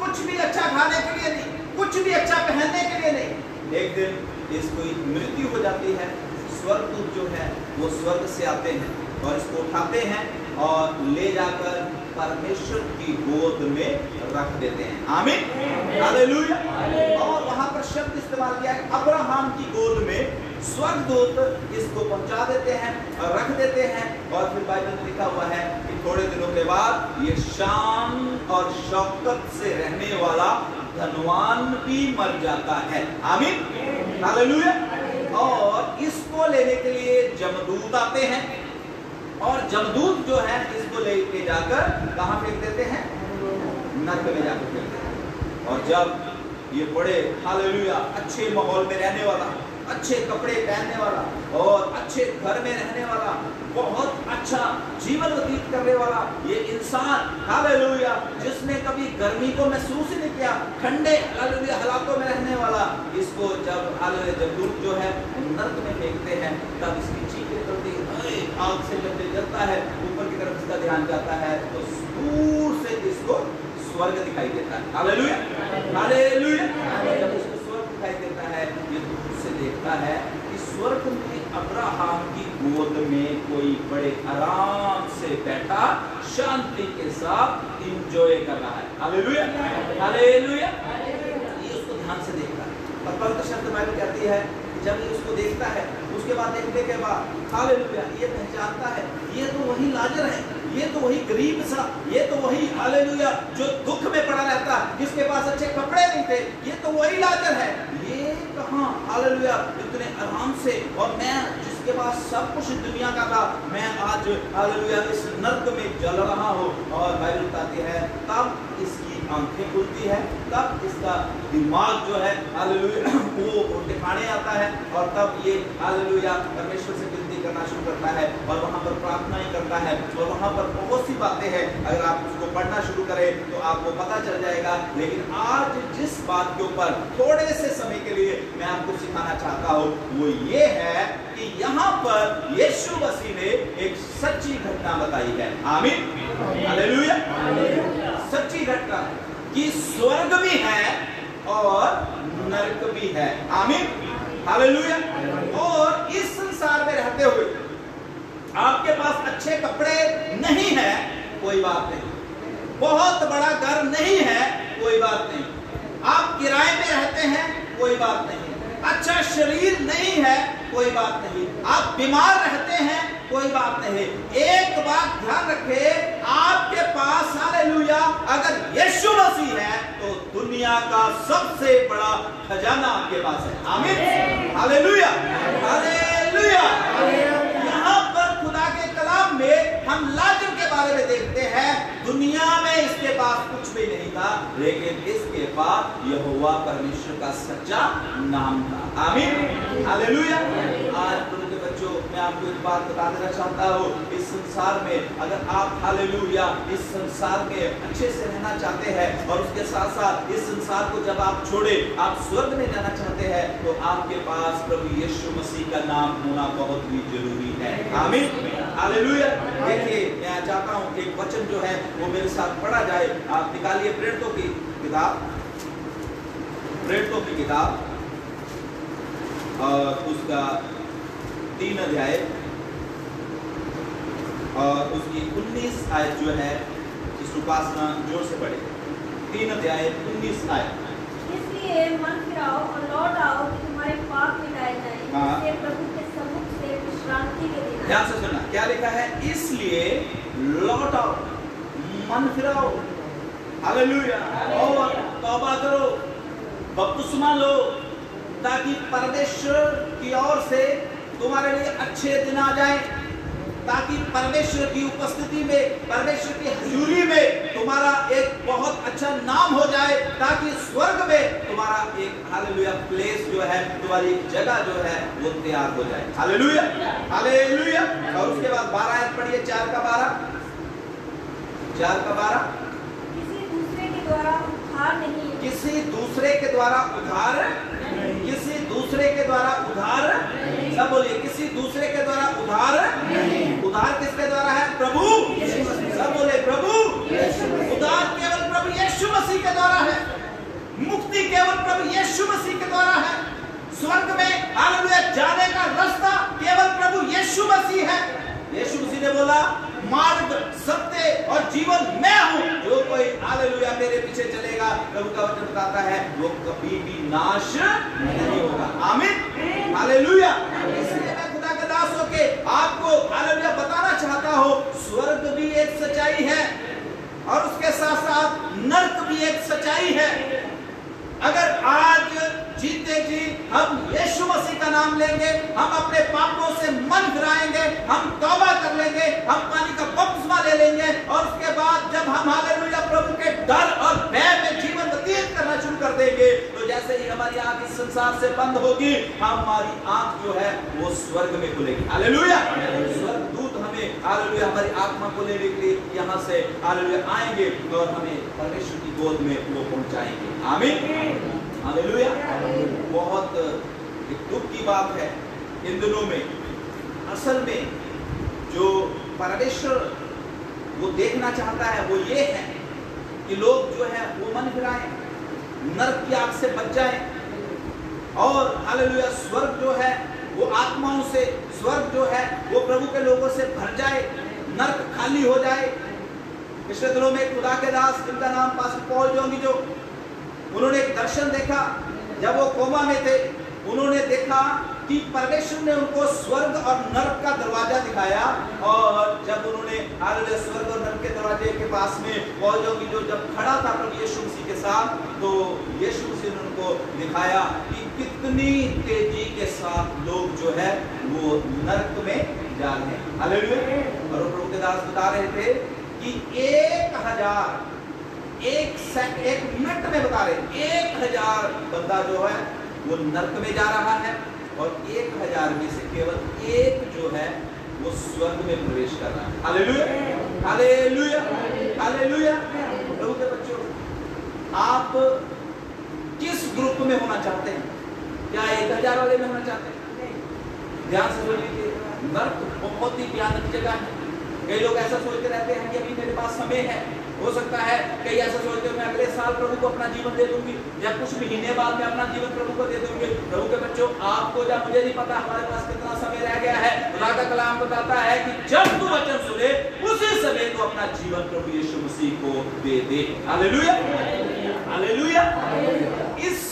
कुछ भी अच्छा खाने के लिए नहीं, कुछ भी अच्छा पहनने के लिए नहीं, एक दिन इसको मृत्यु हो जाती है। स्वर्गदूत जो है वो स्वर्ग से आते हैं और इसको उठाते हैं और ले जाकर परमेश्वर की गोद में रख देते हैं। आमीन, हालेलुया। और वहां पर शब्द इस्तेमाल किया है अब्राहम की गोद में स्वर्गदूत इसको पहुंचा देते हैं और रख देते हैं। और फिर बाइबल में लिखा हुआ है कि थोड़े दिनों के बाद ये शान और शौकत से रहने वाला धनवान भी मर जाता है। आमीन, हालेलुया। और इसको लेने के लिए जमदूत आते हैं और जमदूत जो है इसको लेके जाकर कहाँ फेंक देते हैं? नरक में जाकर फेंक देते हैं। और जब ये बड़े हालेलुया अच्छे माहौल में रहने वाला, अच्छे कपड़े पहनने वाला और अच्छे घर में रहने वाला, बहुत अच्छा जीवन व्यतीत करने वाला ये इंसान हालेलुया, जिसने कभी गर्मी को महसूस ही नहीं किया, ठंडे हालेलुया हालातों में रहने वाला, इसको जब हालेलुया जमदूत जो है नरक में फेंकते हैं तब इसकी चीखें निकलती है, आग से जब जलता है ऊपर की तरफ इसका ध्यान जाता है तो दूर से इसको स्वर्ग दिखाई देता है। Hallelujah hallelujah. जब इसको स्वर्ग दिखाई देता है ये दूर से देखता है कि स्वर्ग में अब्राहम की गोद में कोई बड़े आराम से बैठा शांति के साथ इंजॉय कर रहा है। Hallelujah hallelujah. ये उसको ध्यान से देखता है और पवित्र शब्द बाइबल कहती है जब ये उसको देखता है उसके बाद देखने के बाद हालेलुया ये पहचानता है ये तो वही लाजर है, ये तो वही गरीब सा, ये तो वही हालेलुया जो दुख में पड़ा रहता, जिसके पास अच्छे कपड़े नहीं थे, ये तो वही लाजर है। ये कहाँ हालेलुया इतने आराम से, और मैं जिसके पास सब कुछ दुनिया का था, मैं आज हालेलुया इस नर्क में जल रहा हूँ। और बाइबल बताती है तब इसकी आंखें खुलती है, तब इसका दिमाग जो है हालेलुया वो ठिकाने आता है और तब ये हालेलुया परमेश्वर से विनती करना शुरू करता है और वहाँ पर प्रार्थनाएं करता है और वहाँ पर बहुत सी बातें हैं, अगर आप उसको पढ़ना शुरू करें तो आपको पता चल जाएगा। लेकिन आज जिस बात के ऊपर थोड़े से समय के लिए मैं आपको सिखाना चाहता हूँ वो ये है कि यहाँ पर यीशु मसीह ने एक सच्ची घटना बताई है। आमीन हालेलुया। सच्ची घटना कि स्वर्ग भी है और नरक भी है। आमीन हालेलुया। और इस संसार में रहते हुए आपके पास अच्छे कपड़े नहीं है, कोई बात नहीं, बहुत बड़ा घर नहीं है, कोई बात नहीं, आप किराए पे रहते हैं, कोई बात नहीं, अच्छा शरीर नहीं है, कोई बात नहीं, आप बीमार रहते हैं, कोई बात नहीं। एक बात ध्यान रखें, आपके पास हालेलुया अगर यीशु मसीह है तो दुनिया का सबसे बड़ा खजाना आपके पास है। आमीन हालेलुया हालेलुया। यहाँ पर खुदा के कलाम में हम लाजर के बारे में देखते हैं, दुनिया में इसके पास कुछ भी नहीं था, लेकिन इसके पास यहोवा परमेश्वर का सच्चा नाम था। आमीन हालेलुया। आज प्रभु के बच्चों, मैं आपको एक बात बता देना चाहता हूँ, इस संसार में अगर आप हालेलुया इस संसार में अच्छे से रहना चाहते हैं और उसके साथ साथ इस संसार को जब आप छोड़े आप स्वर्ग में जाना चाहते हैं तो आपके पास प्रभु यीशु मसीह का नाम होना बहुत ही जरूरी है। आमीन हालेलुया। देखिए मैं चाहता हूँ एक वचन जो है वो मेरे साथ पढ़ा जाए। आप निकालिए प्रेरितों की किताब, प्रेरितों की किताब और उसका 3 अध्याय और उसकी 19 आयत जो है, इस उपासना जोर से पढ़े, 3 अध्याय 19 आयत। इसलिए मन फिराओ और लौट आओ कि तुम्हारे पाप मिटाए जाएं, इससे प्रभु के सम्मुख से विश्रांति के दिन। ध्यान से सुनना क्या लिखा है, इसलिए लौट आओ, मन फिराओ हालेलुया और तौबा करो, बपतिस्मा लो, ताकि परमेश्वर की ओर से तुम्हारे लिए अच्छे दिन आ जाए, ताकि परमेश्वर की उपस्थिति में, परमेश्वर की हजूरी में तुम्हारा एक बहुत अच्छा नाम हो जाए, ताकि स्वर्ग में तुम्हारा एक हालेलुया प्लेस जो है, तुम्हारी जगह जो है वो तैयार हो जाए। Hallelujah hallelujah. और उसके बाद 12 आयत पढ़िए, 4 का 12, 4 का 12। किसी दूसरे के द्वारा उद्धार नहीं, किसी दूसरे के द्वारा उद्धार, किसी दूसरे के द्वारा उद्धार, सब बोलिए, किसी दूसरे के द्वारा उद्धार, उद्धार किसके द्वारा है? प्रभु, सब बोले प्रभु, उद्धार केवल प्रभु यीशु मसीह के द्वारा है, मुक्ति केवल प्रभु यीशु मसीह के द्वारा है, स्वर्ग में हालेलुया जाने का रास्ता केवल प्रभु यीशु मसीह है। यीशु मसीह ने बोला मार्ग, सत्य और जीवन मैं हूँ, जो कोई हालेलुया मेरे पीछे चलेगा, प्रभु का वचन बताता है वो कभी भी नाश नहीं होगा। आमीन हालेलुया। इसलिए मैं खुदा के दास होके आपको हालेलुया बताना चाहता हूँ, स्वर्ग भी एक सच्चाई है और उसके साथ साथ नर्क भी एक सच्चाई है। अगर आज जीते जी हम यीशु मसीह का नाम लेंगे, हम अपने पापों से मन फिराएंगे, हम तौबा कर लेंगे, हम पानी का बपतिस्मा ले लेंगे और उसके बाद जब हम हालेलुया प्रभु के डर और भय में जीवन व्यतीत करना शुरू कर देंगे, तो जैसे ही हमारी आंख इस संसार से बंद होगी, हमारी आंख जो है वो स्वर्ग में खुलेगी। हालेलुया। स्वर्गदूत हमें हालेलुया हमारी आत्मा को लेने के लिए यहाँ से हालेलुया आएंगे और हमें परमेश्वर की गोद में वो पहुंचाएंगे। आमीन। हालेलुया। बहुत एक दुख की बात है इन दिनों में, असल में जो परमेश्वर वो देखना चाहता है वो ये है कि लोग जो है वो मन फिराएं, नरक की आग से बच जाएं और हालेलुया स्वर्ग जो है वो आत्माओं से, स्वर्ग जो है वो प्रभु के लोगों से भर जाए, नरक खाली हो जाए। पिछले दिनों में खुदा के दास जिनका नाम पास्टर पॉल जोंगी, जो उन्होंने एक दर्शन देखा जब वो कोमा में थे। उन्होंने देखा कि परमेश्वर ने उनको स्वर्ग और नरक का दरवाजा दिखाया और जब उन्होंने हालेलुया स्वर्ग और नरक के दरवाजे के पास में पॉल जोंगी जो जब खड़ा था प्रभु यीशु मसीह के साथ, तो यीशु मसीह ने उनको दिखाया कि कितनी तेजी के साथ लोग जो है वो नरक में जा रहे हैं। हालेलुया। और प्रभु के दास बता रहे थे कि 1 मिनट में बता रहे 1000 बंदा जो है वो नरक में जा रहा है और 1000 में से केवल एक जो है वो स्वर्ग में प्रवेश कर रहा है। हालेलुया। हालेलुया। हालेलुया। प्रभु के बच्चों, आप किस ग्रुप में होना चाहते हैं? क्या 1000 वाले में होना चाहते हैं? ध्यान से सुन लीजिए, नरक बहुत ही भयानक जगह है। कई लोग ऐसा सोचते रहते हैं कि अभी मेरे पास समय है, हो सकता है कई ऐसा सोचते हैं मैं अगले साल प्रभु को अपना जीवन दे दूंगी या कुछ महीने बाद में अपना जीवन प्रभु को दे दूंगी। प्रभु के बच्चों, आपको या मुझे नहीं पता हमारे पास कितना समय रह गया है। खुदा का कलाम बताता है कि जब तू वचन सुने उसी समय तो अपना जीवन प्रभु यीशु मसीह को दे दे। हालेलुया। हालेलुया। इस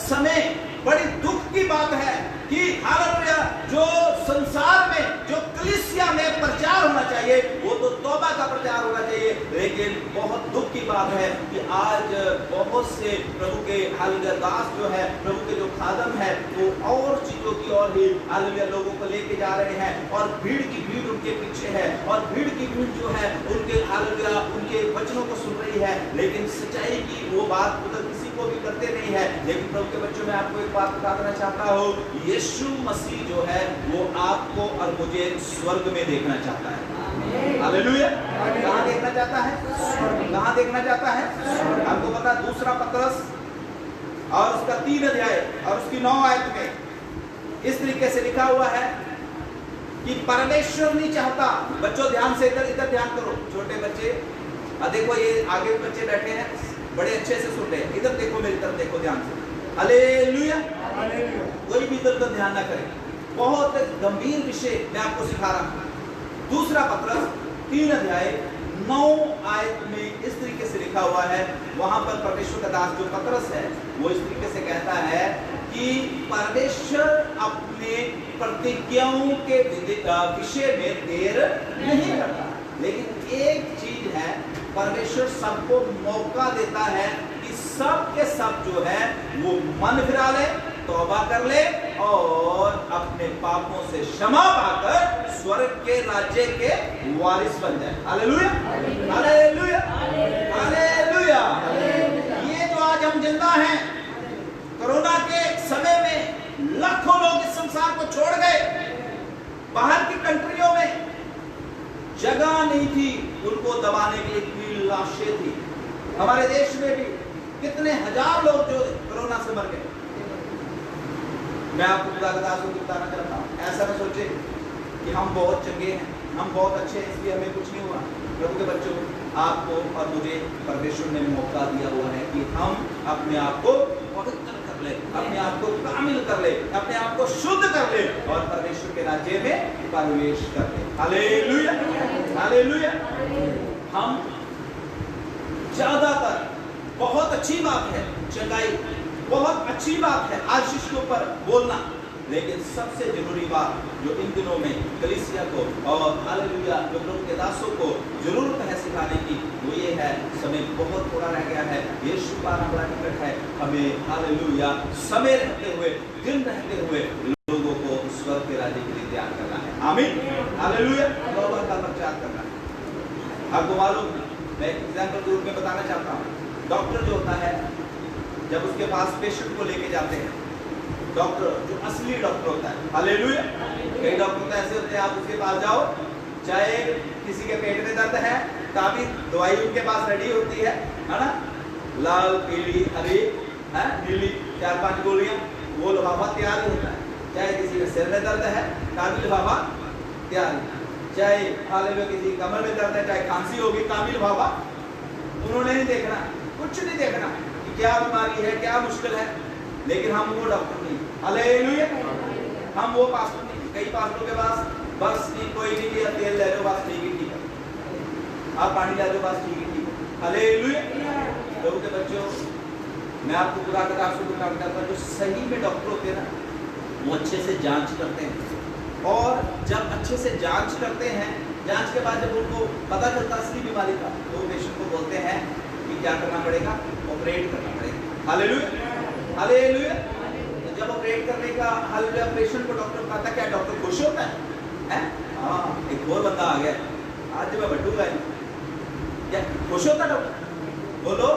समय बड़ी दुख की बात है कि हालेलुया जो संसार में, जो कलीसिया में प्रचार होना चाहिए वो तो तौबा का प्रचार होना चाहिए, लेकिन बहुत दुख की बात है कि आज बहुत से प्रभु के हालेलुया दास जो है, प्रभु के जो खादम है, वो और चीजों की ओर ही हालेलुया लोगों को लेके जा रहे हैं और भीड़ की भीड़ उनके पीछे है और भीड़ की भीड़ जो है उनके हालेलुया उनके वचनों को सुन रही है, लेकिन सच्चाई की वो बात उधर किसी को भी करते नहीं है। लेकिन प्रभु के बच्चों, मैं आपको एक बात बता देना चाहता हूँ, यीशु मसीह जो है वो आपको और मुझे स्वर्ग में देखना चाहता है। हालेलुया। कहाँ देखना चाहता है? कहाँ देखना चाहता है? आपको पता, दूसरा पत्रस और उसका 3 अध्याय और उसकी 9 आयत में इस तरीके से लिखा हुआ है कि परमेश्वर नहीं चाहता। बच्चों ध्यान से इधर ध्यान करो, छोटे बच्चे, देखो ये आगे बच्चे बैठे हैं, बड़े अच्छे से सुन रहे हैं, इधर देखो, मेरी तरफ देखो ध्यान से। हालेलुया। कोई भी इधर ध्यान ना करे, बहुत गंभीर विषय मैं आपको सिखा रहा हूं। दूसरा पत्रस 3 अध्याय 9 आयत में इस तरीके से लिखा हुआ है, वहां पर परमेश्वर का दास जो पत्रस है वो इस तरीके से कहता है कि परमेश्वर अपने प्रतिज्ञाओं के विषय में देर नहीं करता, लेकिन एक चीज है, परमेश्वर सबको मौका देता है कि सब के सब जो है वो मन फिरा ले, तौबा कर ले और अपने पापों से क्षमा पाकर स्वर्ग के राज्य के वारिस बन जाए। हालेलुया। हालेलुया। हालेलुया। ये जो आज हम जिंदा हैं, कोरोना के समय में लाखों लोग इस संसार को छोड़ गए, बाहर की कंट्रियों में जगह नहीं थी उनको दबाने के लिए, इतनी लाशें थी। हमारे देश में भी कितने हजार लोग जो कोरोना से मर गए। मैं आपको खुदा के दास को बताना चाहता हूँ, ऐसा न सोचे कि हम बहुत चंगे हैं, हम बहुत अच्छे हैं इसलिए हमें कुछ नहीं हुआ। प्रभु के बच्चों, आपको और मुझे परमेश्वर ने मौका दिया हुआ है कि हम अपने आप को पवित्र कर ले, अपने आप को कामिल कर ले, अपने आप को शुद्ध कर ले और परमेश्वर के राज्य में प्रवेश कर ले। हालेलुया। हालेलुया। हम ज्यादातर, बहुत अच्छी बात है चंगाई, बहुत अच्छी बात है आशीष के ऊपर बोलना, लेकिन सबसे जरूरी बात जो इन दिनों में कलीसिया को और हालेलुया जो प्रभु के दासों को जरूरत है सिखाने की, वो ये है, समय बहुत थोड़ा रह गया है, यीशु का आना बड़ा निकट है, हमें में हालेलुया समय रहते हुए, दिन रहते हुए लोगों को स्वर्ग के राज्य के लिए तैयार करना है। आमीन, हालेलुया। तौबा का प्रचार करना है। आपको मालूम, मैं एक एग्जाम्पल के रूप में बताना चाहता हूँ। डॉक्टर जो होता है, जब उसके पास पेशेंट को लेके जाते हैं, डॉक्टर जो असली डॉक्टर होता है, हालेलुया। कई डॉक्टर तो ऐसे होते हैं, आप उसके पास जाओ, चाहे किसी के पेट में दर्द है, काफी दवाई उनके पास रेडी होती है ना, लाल, पीली, हरी, नीली, 4-5 गोलियां, वो लिफाफा तैयार ही होता है। चाहे किसी के सिर में दर्द है, काफी लिफाफा तैयार है। चाहे हालेलुया किसी कमर में दर्द है, चाहे खांसी होगी, काफी लिफाफा। उन्होंने नहीं देखना, कुछ नहीं देखना कि क्या बीमारी है, क्या मुश्किल है। लेकिन हम वो डॉक्टर नहीं, हालेलुया, हम वो पास्टर नहीं। कई पास्टरों के पास बस नहीं, कोई नहीं लिया, तेल ले लो बस, ठीक है, ठीक है, आप पानी ले लो बस, ठीक है, ठीक है, हालेलुया। प्रभु के बच्चों, मैं आपको पूरा किताब से बताना चाहता हूँ, जो सही में डॉक्टर होते हैं ना, वो अच्छे से जांच करते हैं। और जब अच्छे से जांच करते हैं, जांच के बाद जब उनको पता चलता असली बीमारी का, तो पेशेंट को बोलते हैं कि क्या करना पड़ेगा, ऑपरेट करना पड़ेगा। Hallelujah, hallelujah. जब ऑपरेट करने का हालेलुया पेशेंट को डॉक्टर कहता है, क्या डॉक्टर खुश होता है? हाँ, एक और बंदा आ गया, आज जब मैं बटूंगा, क्या खुश होता डॉक्टर? बोलो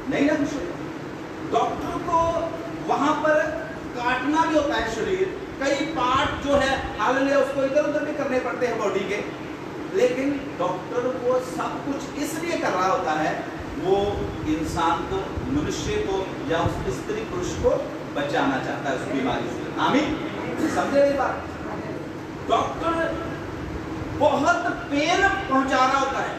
नहीं ना, खुश होता। डॉक्टर को वहां पर काटना भी होता है शरीर, कई पार्ट जो है हालेलुया उसको इधर उधर भी करने पड़ते हैं बॉडी के, लेकिन डॉक्टर वो सब कुछ इसलिए कर रहा होता है, वो इंसान को, मनुष्य को या उस स्त्री पुरुष को बचाना चाहता है उस बीमारी से। आमीन, समझे मेरी बात? डॉक्टर बहुत पेन पहुंचा रहा होता है,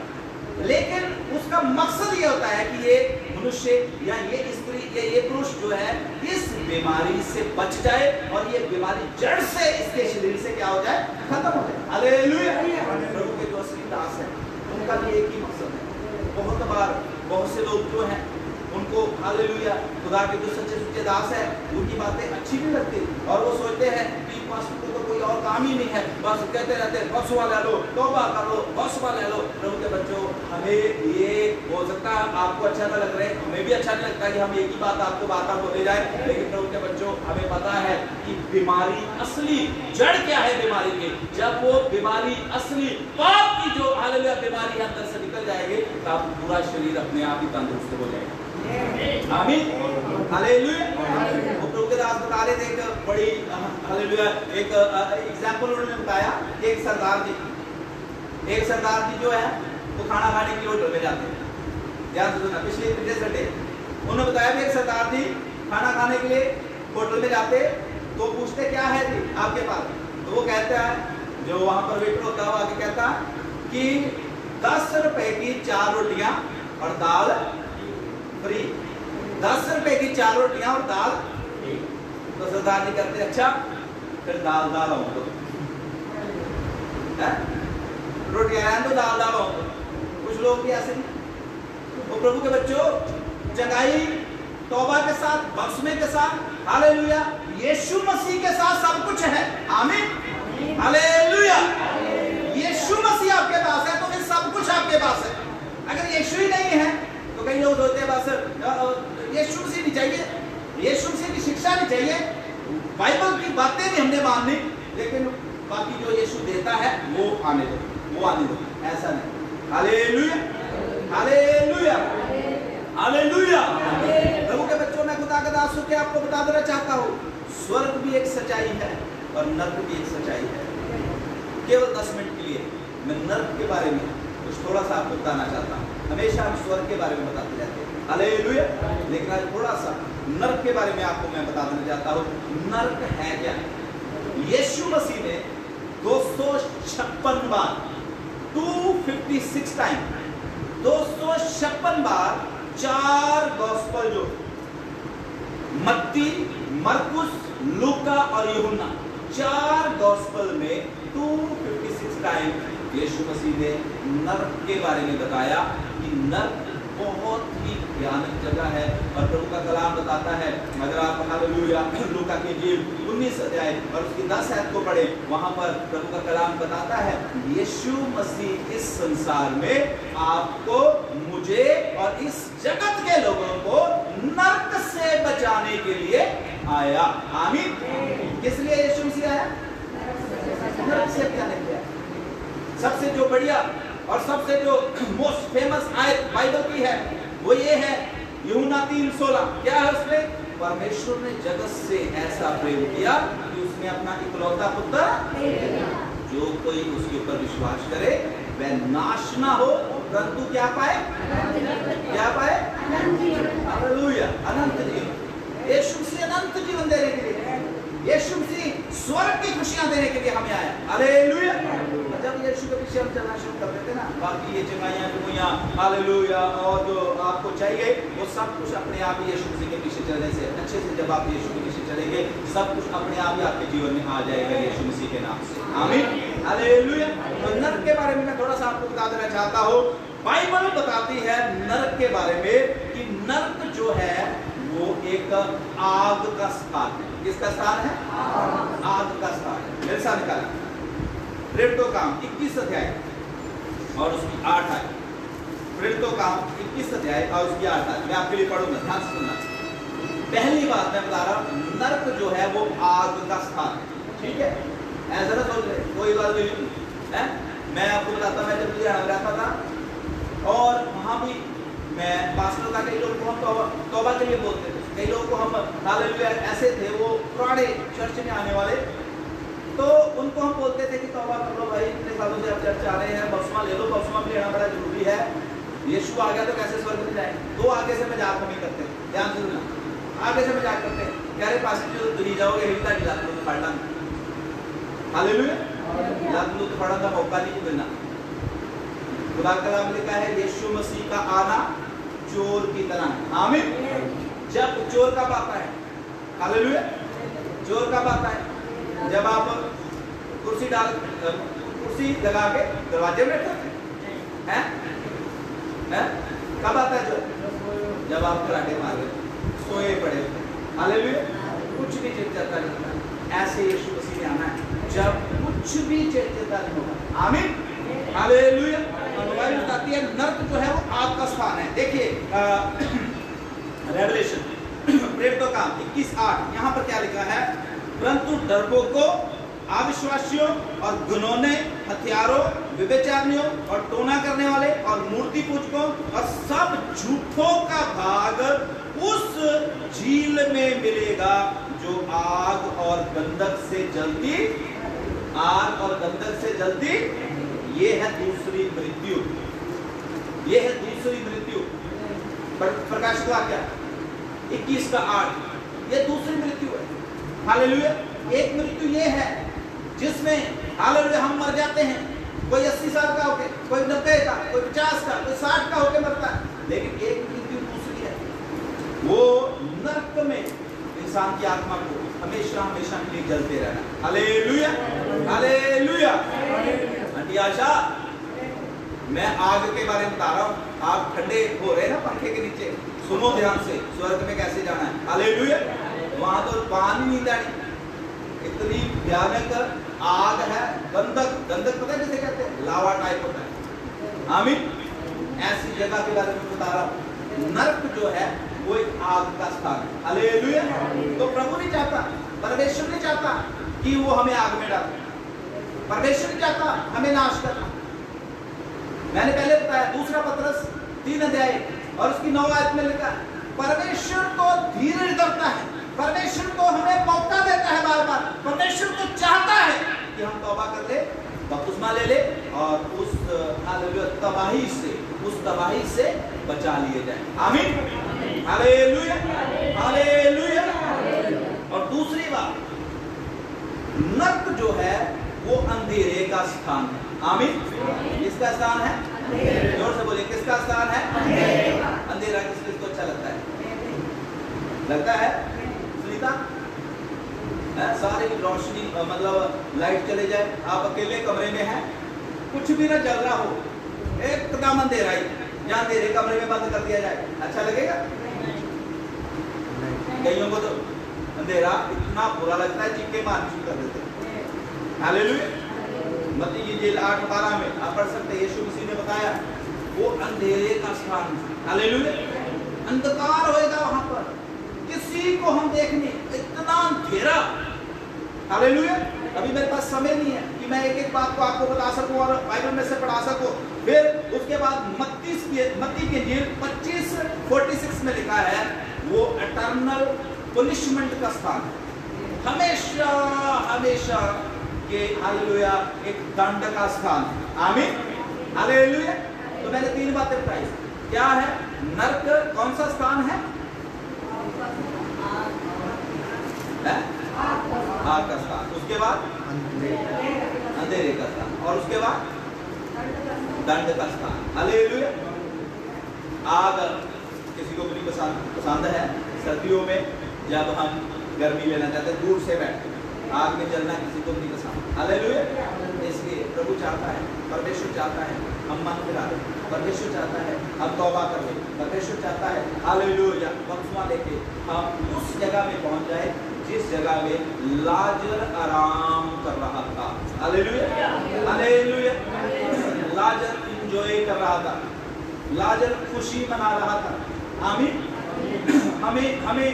लेकिन उसका मकसद ये होता है कि ये मनुष्य या ये स्त्री या ये पुरुष जो है इस बीमारी से बच जाए और ये बीमारी जड़ से इसके शरीर से क्या हो जाए, खत्म हो जाए। हालेलुया। प्रभु के जो असली दास है, उनका भी एक ही मकसद है। बहुत बार बहुत से लोग जो हैं, उनको हालेलुया खुदा के जो सच्चे सच्चे दास है, उनकी बातें अच्छी नहीं लगती और वो सोचते हैं कि पास्टर को तो कोई और काम ही नहीं है, बस कहते रहते हैं बस वाला लो, तौबा कर लो, बस वाला लो। प्रभु के बच्चों, हमें ये हो सकता है आपको अच्छा ना लग रहा है, हमें भी अच्छा नहीं लगता कि हम एक ही बात आपको बार-बार बोले जाए, लेकिन प्रभु के बच्चों, हमें पता है कि बीमारी असली जड़ क्या है बीमारी की। जब वो बीमारी असली पाप की जो हालेलुया बीमारी है अंदर से निकल जाएगी, तब पूरा शरीर अपने आप ही तंदुरुस्त हो जाएगा। आमीन, हालेलुया। प्रभु के दास बता रहे थे एक बड़ी हालेलुया एक एग्जांपल उन्होंने बताया कि एक सरदार जी जो है वो खाना खाने के लिए होटल में जाते हैं। याद सुना, पिछले संडे उन्होंने बताया कि एक सरदार जी खाना खाने के लिए होटल में जाते, तो पूछते क्या है जी आपके पास, तो वो कहता है, जो वहां पर वेटर होता है वो आगे कहता कि 10 रुपए की 4 रोटियां और दाल फ्री। 10 रुपए की 4 रोटियां और दाल। तो सरदार जी कहते अच्छा, फिर दाल आओ तो रोटियां तो दाल आओ। कुछ लोग भी ऐसे नहीं। तो प्रभु के बच्चों, चंगाई तौबा के साथ, बख्शने के साथ, हालेलुया यीशु मसीह के साथ सब कुछ है। आमीन, हालेलुया। यीशु मसीह आपके पास है तो फिर सब कुछ आपके पास है। अगर यीशु ही नहीं है तो कई लोग होते हैं बस यीशु मसीह नहीं चाहिए, यीशु मसीह की शिक्षा नहीं चाहिए, बाइबल की बातें भी हमने माननी, लेकिन बाकी जो यीशु देता है वो आने दो, ऐसा नहीं। Hallelujah, hallelujah, hallelujah. प्रभु के बच्चों, मैं खुदा का दास होकर आपको बता देना चाहता हूँ, स्वर्ग भी एक सच्चाई है और नर्क भी एक सच्चाई है। केवल 10 मिनट के लिए मैं नर्क के बारे में कुछ थोड़ा सा आपको बताना चाहता हूँ। हमेशा हम स्वर्ग के बारे में बताते रहते हैं, हालेलुया, लेकिन आज थोड़ा सा नर्क के बारे में आपको मैं बता देना चाहता हूँ। नर्क है क्या? यीशु मसीह ने 256 बार, 256 टाइम, 256 बार 4 गॉस्पेल जो मत्ती, मरकुस, लूका और यूहन्ना, 4 गॉस्पेल में 256 टाइम यीशु मसीह ने नर्क के बारे में बताया कि नर्क बहुत ही भयानक जगह है। और प्रभु का कलाम बताता है, अगर आप हालेलुया लूका की इंजील 19 अध्याय और उसकी 10 आयत को पढ़े, वहां पर प्रभु का कलाम बताता है यीशु मसीह इस संसार में आपको, मुझे और इस जगत के लोगों को नर्क बचाने के लिए आया। आमीन। किस लिए यीशु मसीह आया? नरक से बचाने के लिए। सबसे जो बढ़िया और सबसे जो मोस्ट फेमस आयत बाइबल की है वो ये है यूहन्ना 3:16। क्या है उसमें? परमेश्वर ने जगत से ऐसा प्रेम किया कि उसने अपना इकलौता पुत्र, जो कोई उसके ऊपर विश्वास करे वह नाश ना हो परंतु क्या पाए? क्या पाए? हालेलुया, अनंत जीवन। यीशु मसीह अनंत जीवन देने के लिए, यीशु मसीह स्वर्ग की खुशियां देने के लिए हमें आया। हालेलुया। जब यीशु के पीछे हम चलना शुरू कर देते ना, बाकी ये चंगाइयां दुनिया हालेलुया और जो आपको चाहिए वो सब कुछ अपने आप ही यीशु मसीह के पीछे चलने से अच्छे से, जब आप यीशु के पीछे चलेंगे सब कुछ अपने आप ही आपके जीवन में आ जाएगा यीशु मसीह के नाम से। आमीन, हालेलुया। तो नरक के बारे में मैं थोड़ा सा आपको बता देना चाहता हूँ। बाइबल बताती है नरक के बारे में कि नरक जो है वो एक आग का स्थान है। किसका स्थान है? आग का स्थान है। मेरे साथ निकालिए प्रेरितों काम 21 अध्याय और उसकी 8 आयत। प्रेरितों काम 21 अध्याय और उसकी 8 आयत मैं आपके लिए पढ़ूंगा, ध्यान से सुनना। पहली बात मैं बता रहा हूं, नरक जो है वो आग का स्थान है। ठीक है, ऐसा ना सोच रहे, कोई बात नहीं है। मैं आपको बताता, मैं जब लुधियाना में रहता था और वहां भी मैं पास्टर था, कई लोग को हम तौबा के लिए बोलते थे, कई लोग को हम हालेलुया ऐसे थे वो पुराने चर्च में आने वाले, तो उनको हम बोलते थे कि तौबा कर लो भाई, इतने सालों से आप चर्च आ रहे हैं, बपतिस्मा ले लो, बपतिस्मा लेना बड़ा जरूरी है, यीशु आ गया तो कैसे स्वर्ग में जाए। तो आगे से मजाक हम ही करते हैं, ध्यान से सुनना, आगे से मजाक करते हैं, कह रहे पास्टर जो दूरी जाओगे हिलता ढिला तो पढ़ना, हालेलुया, लातू तो पढ़ने का मौका नहीं मिलना। खुदा कलाम लिखा है यीशु मसीह का आना चोर की तरह। आमीन। जब चोर कब आता है? हालेलुया। चोर कब आता है? जब आप कुर्सी लगा के दरवाजे में बैठते हैं, कब आता है चोर? जब आप कराटे मार रहे सोए पड़े होते हैं। हालेलुया। कुछ भी चिंता नहीं होगा, ऐसे यीशु मसीह ने आना है जब कुछ भी चिंता नहीं होगा। आमीन, हालेलुया। बाइबल बताती है नरक जो है वो आग का स्थान है। देखिए रेवलेशन प्रेरितों का 21:8 यहाँ पर क्या लिखा है? परंतु डरपोकों, अविश्वासियों और घिनौने, हथियारों, व्यभिचारियों और टोना करने वाले और मूर्ति पूजकों और सब झूठों का भाग उस झील में मिलेगा जो आग और गंधक से जलती, आग और गंधक से जलती। ये है दूसरी मृत्यु, ये है दूसरी मृत्यु। प्रकाशित वाक्य 21:8 ये दूसरी मृत्यु है। हालेलुया। एक मृत्यु ये है जिसमें हालेलुया हम मर जाते हैं, कोई 80 साल का होके, कोई 90 का, कोई 50 का, कोई 60 का होके मरता है। लेकिन एक मृत्यु दूसरी है, वो नरक में इंसान की आत्मा को हमेशा हमेशा के लिए जलते रहना। Hallelujah, hallelujah. आशा मैं आग के बारे में बता रहा हूँ, आप ठंडे हो रहे हैं ना पंखे के नीचे, सुनो ध्यान से, स्वर्ग में कैसे जाना है। हालेलुया। वहां तो पानी नहीं जानी, इतनी भयानक आग है। गंधक, गंधक पता है किसे कहते हैं? लावा टाइप होता है। आमीन। ऐसी जगह के बारे में बता रहा हूँ। नरक जो है वो एक आग का स्थान है। हालेलुया। तो प्रभु नहीं चाहता, परमेश्वर नहीं चाहता कि वो हमें आग में डाले, परमेश्वर नहीं चाहता हमें नाश करना। मैंने पहले बताया 2 पतरस 3 अध्याय और उसकी 9 आयत में लिखा है परमेश्वर तो धीरज धरता है, परमेश्वर तो हमें मौका देता है बार बार, परमेश्वर तो चाहता है कि हम तौबा कर ले, बपतिस्मा ले ले और उस तबाही से, उस तबाही से बचा लिए जाए। आमीन, हालेलुया, हालेलुया। और दूसरी बात, नरक जो है वो अंधेरे का स्थान है। आमीन। किसका स्थान है? जोर से बोलिए, किसका स्थान है? अंधेरा। किसको अच्छा लगता है? लगता है सुनीता? सारी रोशनी मतलब लाइट चले जाए, आप अकेले कमरे में हैं, कुछ भी ना जल रहा हो, एकदम अंधेरा ही, या अंधेरे कमरे में बंद कर दिया जाए, अच्छा लगेगा? कईयों को तो अंधेरा इतना बुरा लगता है चीखे मारना शुरू कर देते हैं। हालेलुया। मत्ती की जेल 8:12 में आप पढ़ सकते हैं, यीशु मसीह ने बताया वो अंधेरे का स्थान। हालेलुया। अंधकार होएगा वहां पर, किसी हालेलुया। अभी मेरे पास समय नहीं है कि मैं एक एक बात को आपको बता सकूं और बाइबल में से पढ़ा सकूं। फिर उसके बाद मत्ती की इंजील 25:46 में लिखा है वो एटर्नल पनिशमेंट का स्थान है, हमेशा हमेशा के हालेलुया एक दंड का स्थान। आमीन हालेलुया। तो मैंने 3 बातें बताई। क्या है? नरक कौन सा स्थान है? आग का स्थान। उसके बाद अंधेरे का स्थान और उसके बाद दंड का स्थान। हालेलुया। आग किसी को भी पसंद है। सर्दियों में जब हम गर्मी लेना चाहते हैं दूर से बैठ आग में जलना किसी को नहीं पसंद। हालेलुया। इसलिए प्रभु चाहता है, परमेश्वर चाहता है हम मन फिरा लें, परमेश्वर चाहता है हम तौबा कर लें, परमेश्वर चाहता है हालेलुया बपतिस्मा लेके हम उस जगह में पहुंच जाए जिस जगह में लाजर आराम कर रहा था। Hallelujah hallelujah. लाजर एंजॉय कर रहा था, लाजर खुशी मना रहा था। आमीन। हमें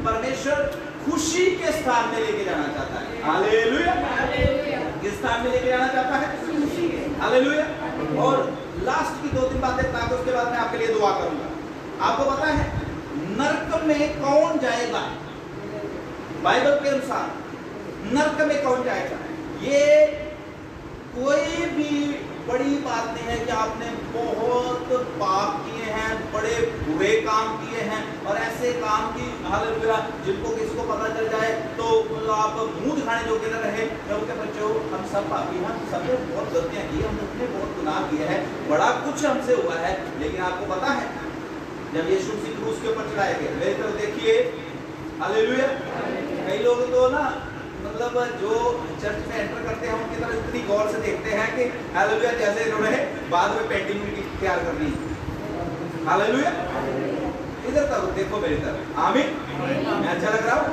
परमेश्वर खुशी के स्थान में लेके जाना चाहता है। हालेलुया। किस स्थान में लेके जाना चाहता है? हालेलुया। और लास्ट की 2-3 बातें बता के उसके बाद मैं आपके लिए दुआ करूंगा। आपको पता है नरक में कौन जाएगा? बाइबल के अनुसार नरक में कौन जाएगा? ये कोई भी बड़ी बात नहीं है कि आपने बहुत पाप किए हैं, बड़े बुरे काम किए हैं और ऐसे काम की हालेलुया जिनको किसी को पता चल जाए तो आप मुंह दिखाने योग्य न रहे। प्रभु के बच्चों, हम सब पापी हैं, हम सबने बहुत गलतियां की, हमने बहुत गुनाह किए हैं, बड़ा कुछ हमसे हुआ है। लेकिन आपको पता है जब यीशु मसीह क्रूस के ऊपर चढ़ाए गए, मेरी तरफ देखिए हालेलुया। कई लोग तो ना मतलब जो चर्च में एंटर करते हैं उनकी तरफ इतनी गौर से देखते हैं कि हालेलुया जैसे इन्होंने बाद में पेंटिंग तैयार करनी। हालेलुया। इधर तक देखो मेरी तरफ। आमीन। मैं अच्छा लग रहा हूँ?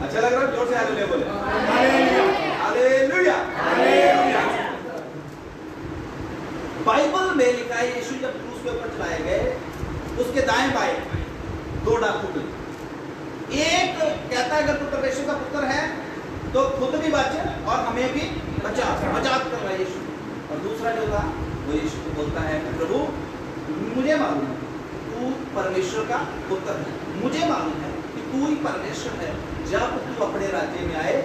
अच्छा लग रहा हूँ? जोर से हालेलुया बोले। Hallelujah hallelujah. बाइबल में लिखा है यीशु जब क्रूस के ऊपर चढ़ाए गए उसके दाएं बाएं 2 डाकू थे। एक कहता है अगर तू परमेश्वर का पुत्र है तो खुद भी बच और हमें भी बचा, मजाक कर रहा है यीशु। और दूसरा जो था वो यीशु को बोलता है प्रभु मुझे मालूम है तू परमेश्वर का पुत्र है, मुझे मालूम है कि तू ही परमेश्वर है। जब तू अपने राज्य में आए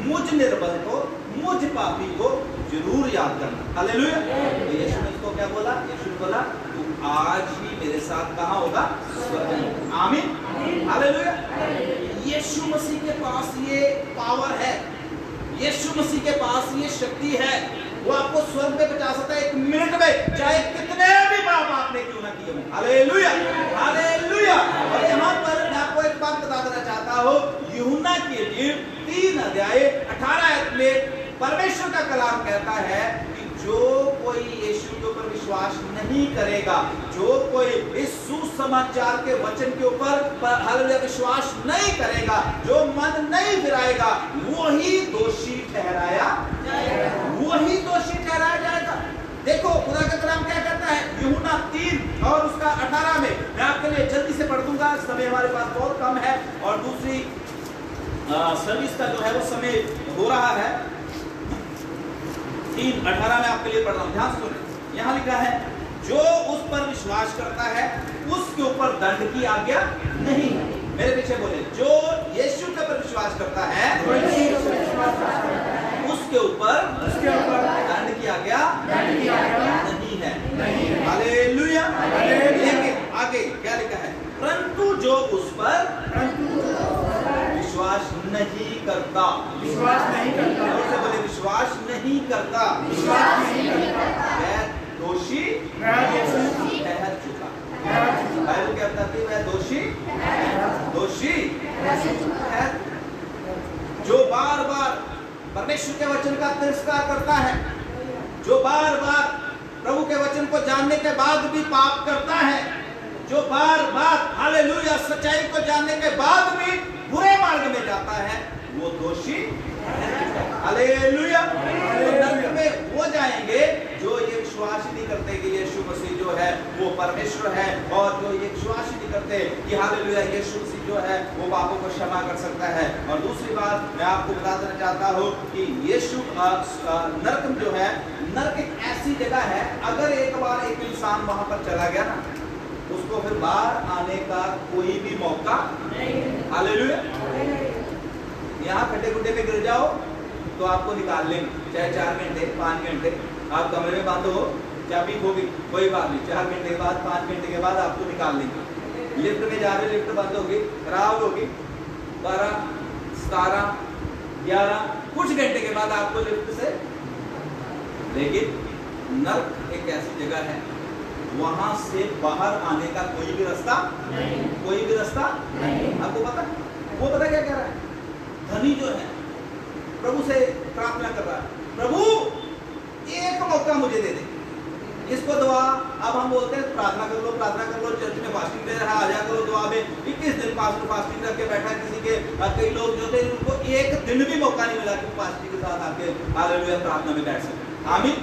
मुझ निर्बल को, मुझ पापी को जरूर याद करना। हालेलुया। तो यीशु ने इसको क्या बोला? यीशु ने बोला तू आज ही मेरे साथ कहाँ होगा? स्वर्ग में। आमीन हालेलुया। यीशु मसीह के पास ये पावर है, यीशु मसीह के पास ये शक्ति है, वो आपको स्वर्ग में पहुंचा सकता है 1 मिनट में, चाहे कितने भी पाप आपने क्यों ना किए हों। Hallelujah hallelujah. और यहाँ पर मैं आपको एक बात बता देना चाहता हूँ, यूहन्ना की इंजील 3 अध्याय 18 आयत में परमेश्वर का कलाम कहता है कि जो कोई यीशु के ऊपर विश्वास नहीं करेगा, जो कोई इस सुसमाचार के वचन के ऊपर हालेलुया विश्वास नहीं करेगा, जो मन नहीं फिराएगा, वही दोषी ठहराया जाएगा, वही दोषी ठहराया जाएगा। देखो खुदा का कलाम क्या कहता है यूहन्ना 3 और उसका 18 में। मैं आपके लिए जल्दी से पढ़ दूंगा, समय हमारे पास बहुत कम है और दूसरी सर्विस का जो है वो समय हो रहा है। 3:18 में आपके लिए पढ़ रहा हूं, ध्यान से सुनिए। यहाँ लिखा है जो उस पर विश्वास करता है उसके ऊपर दंड की आज्ञा नहीं है। मेरे पीछे बोले, जो यीशु के ऊपर विश्वास करता है उसके ऊपर दंड की आज्ञा नहीं है। हालेलुया। लेकिन आगे क्या लिखा है? परंतु जो उस पर विश्वास नहीं करता, बोले विश्वास नहीं करता, वह दोषी ठहर चुका। बाइबल क्या बताती है? वह दोषी ठहर। जो बार बार परमेश्वर के वचन का तिरस्कार करता है, जो बार बार प्रभु के वचन को जानने के बाद भी पाप करता है, जो बार बार हालेलुया सच्चाई को जानने के बाद भी बुरे मार्ग में जाता है, वो दोषी। हालेलुया। नरक में वो जाएंगे जो ये विश्वास ही नहीं करते कि यीशु मसीह जो है वो परमेश्वर है, और जो ये विश्वास ही नहीं करते कि हालेलुया यीशु मसीह जो है वो पापों को क्षमा कर सकता है। और दूसरी बात मैं आपको बता देना चाहता हूँ कि यीशु नरक जो है, नरक एक ऐसी जगह है, अगर एक बार एक इंसान वहां पर चला गया ना, उसको फिर बाहर आने का कोई भी मौका नहीं। हालेलुया। यहाँ खड्डे खुड्डे पे गिर जाओ तो आपको निकाल लेंगे, चाहे 4 घंटे 5 घंटे आप कमरे में बंद हो, चाबी होगी कोई बात नहीं, 4 घंटे के बाद 5 घंटे के बाद आपको निकाल लेंगे। लिफ्ट में जा रहे, लिफ्ट बंद होगी, खराब होगी, 12 17 11 कुछ घंटे के बाद आपको लिफ्ट से, लेकिन नर्क एक ऐसी जगह है वहां से बाहर आने का कोई भी रास्ता नहीं, कोई भी रास्ता नहीं। आपको पता, वो पता क्या कह रहा है? धनी जो है प्रभु से प्रार्थना कर रहा है, प्रभु एक मौका मुझे दे दे, इसको दुआ। अब हम बोलते हैं प्रार्थना कर लो, प्रार्थना कर लो, चर्च में फास्टिंग दे रहा, आ जा करो दुआ में। 21 दिन फास्टिंग रख के बैठा, किसी के कई लोग जो थे उनको एक दिन भी मौका नहीं मिला कि फास्टिंग के साथ आके हालेलुया प्रार्थना में बैठ सके। आमीन।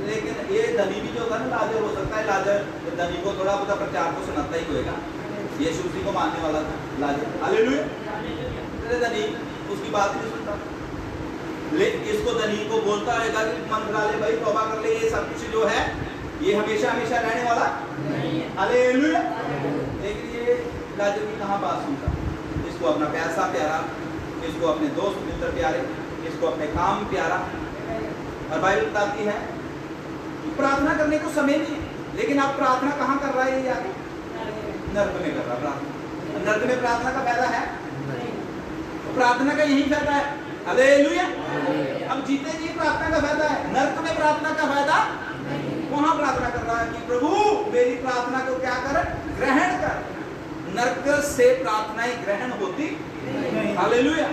लेकिन ये धनी भी जो था ना, लाजर हो सकता है, लाजर धनी को थोड़ा बहुत प्रचार को सुनाता ही होगा, यीशु मसीह को मानने वाला था लाजर, हालेलुया। धनी उसकी बात नहीं सुनता, इसको धनी को बोलता रहेगा कि मन फिरा ले भाई, तौबा कर ले, ये सब कुछ जो है ये हमेशा हमेशा रहने वाला नहीं है, हालेलुया। लेकिन ये लाजर की कहाँ बात सुनता? इसको अपना पैसा प्यारा, इसको अपने दोस्त मित्र प्यारे, इसको अपने काम प्यारा। और बाइबल बताती है प्रार्थना करने को समय नहीं है, लेकिन आप प्रार्थना कहाँ कर रहा है? ये आगे नर्क में कर रहा प्रार्थना। नर्क में प्रार्थना का फायदा है? तो प्रार्थना का यही फायदा है, हालेलुया। अब जीते जी प्रार्थना का फायदा है, नर्क में प्रार्थना का फायदा वहां प्रार्थना कर रहा है कि प्रभु मेरी प्रार्थना को क्या कर, ग्रहण कर। नर्क से प्रार्थनाएं ग्रहण होती नहीं, हालेलुया।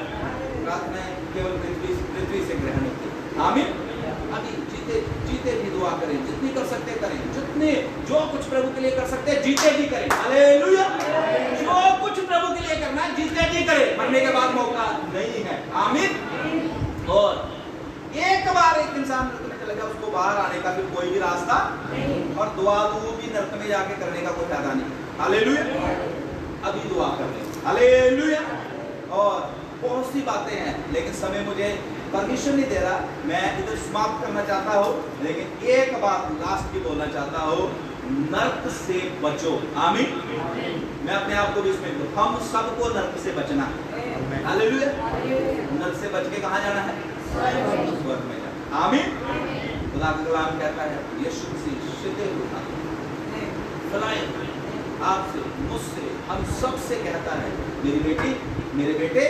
प्रार्थनाएं केवल पृथ्वी से ग्रहण होती। आमीन। अभी जीते जी दुआ करें, जितनी कर सकते करें, जितने जो कुछ प्रभु के लिए कर सकते हैं जीते जी करें, हालेलुया। जो कुछ प्रभु के लिए करना है जीते जी करें, मरने के बाद मौका नहीं है, आमीन। और एक बार एक इंसान नर्क में चला गया, उसको बाहर आने का भी कोई भी रास्ता नहीं, और दुआ भी नर्क में जाके करने का कोई फायदा नहीं, हालेलुया। अभी दुआ कर ले, हालेलुया। और बहुत सी बातें हैं, लेकिन समय मुझे परमिशन नहीं दे रहा, मैं इधर समाप्त करना चाहता हूँ, लेकिन एक बात लास्ट की बोलना चाहता हूँ, नर्क से बचो, आमीन। मैं अपने आप को भी इसमें दूं, हम सबको नर्क से बचना है, हालेलुया। नर्क से बच के कहाँ जाना है? स्वर्ग में जाना, आमीन। खुदा का कलाम कहता है यीशु मसीह सीधे फलाए आपसे, मुझसे, हम सब से कहता है मेरी बेटी, मेरे बेटे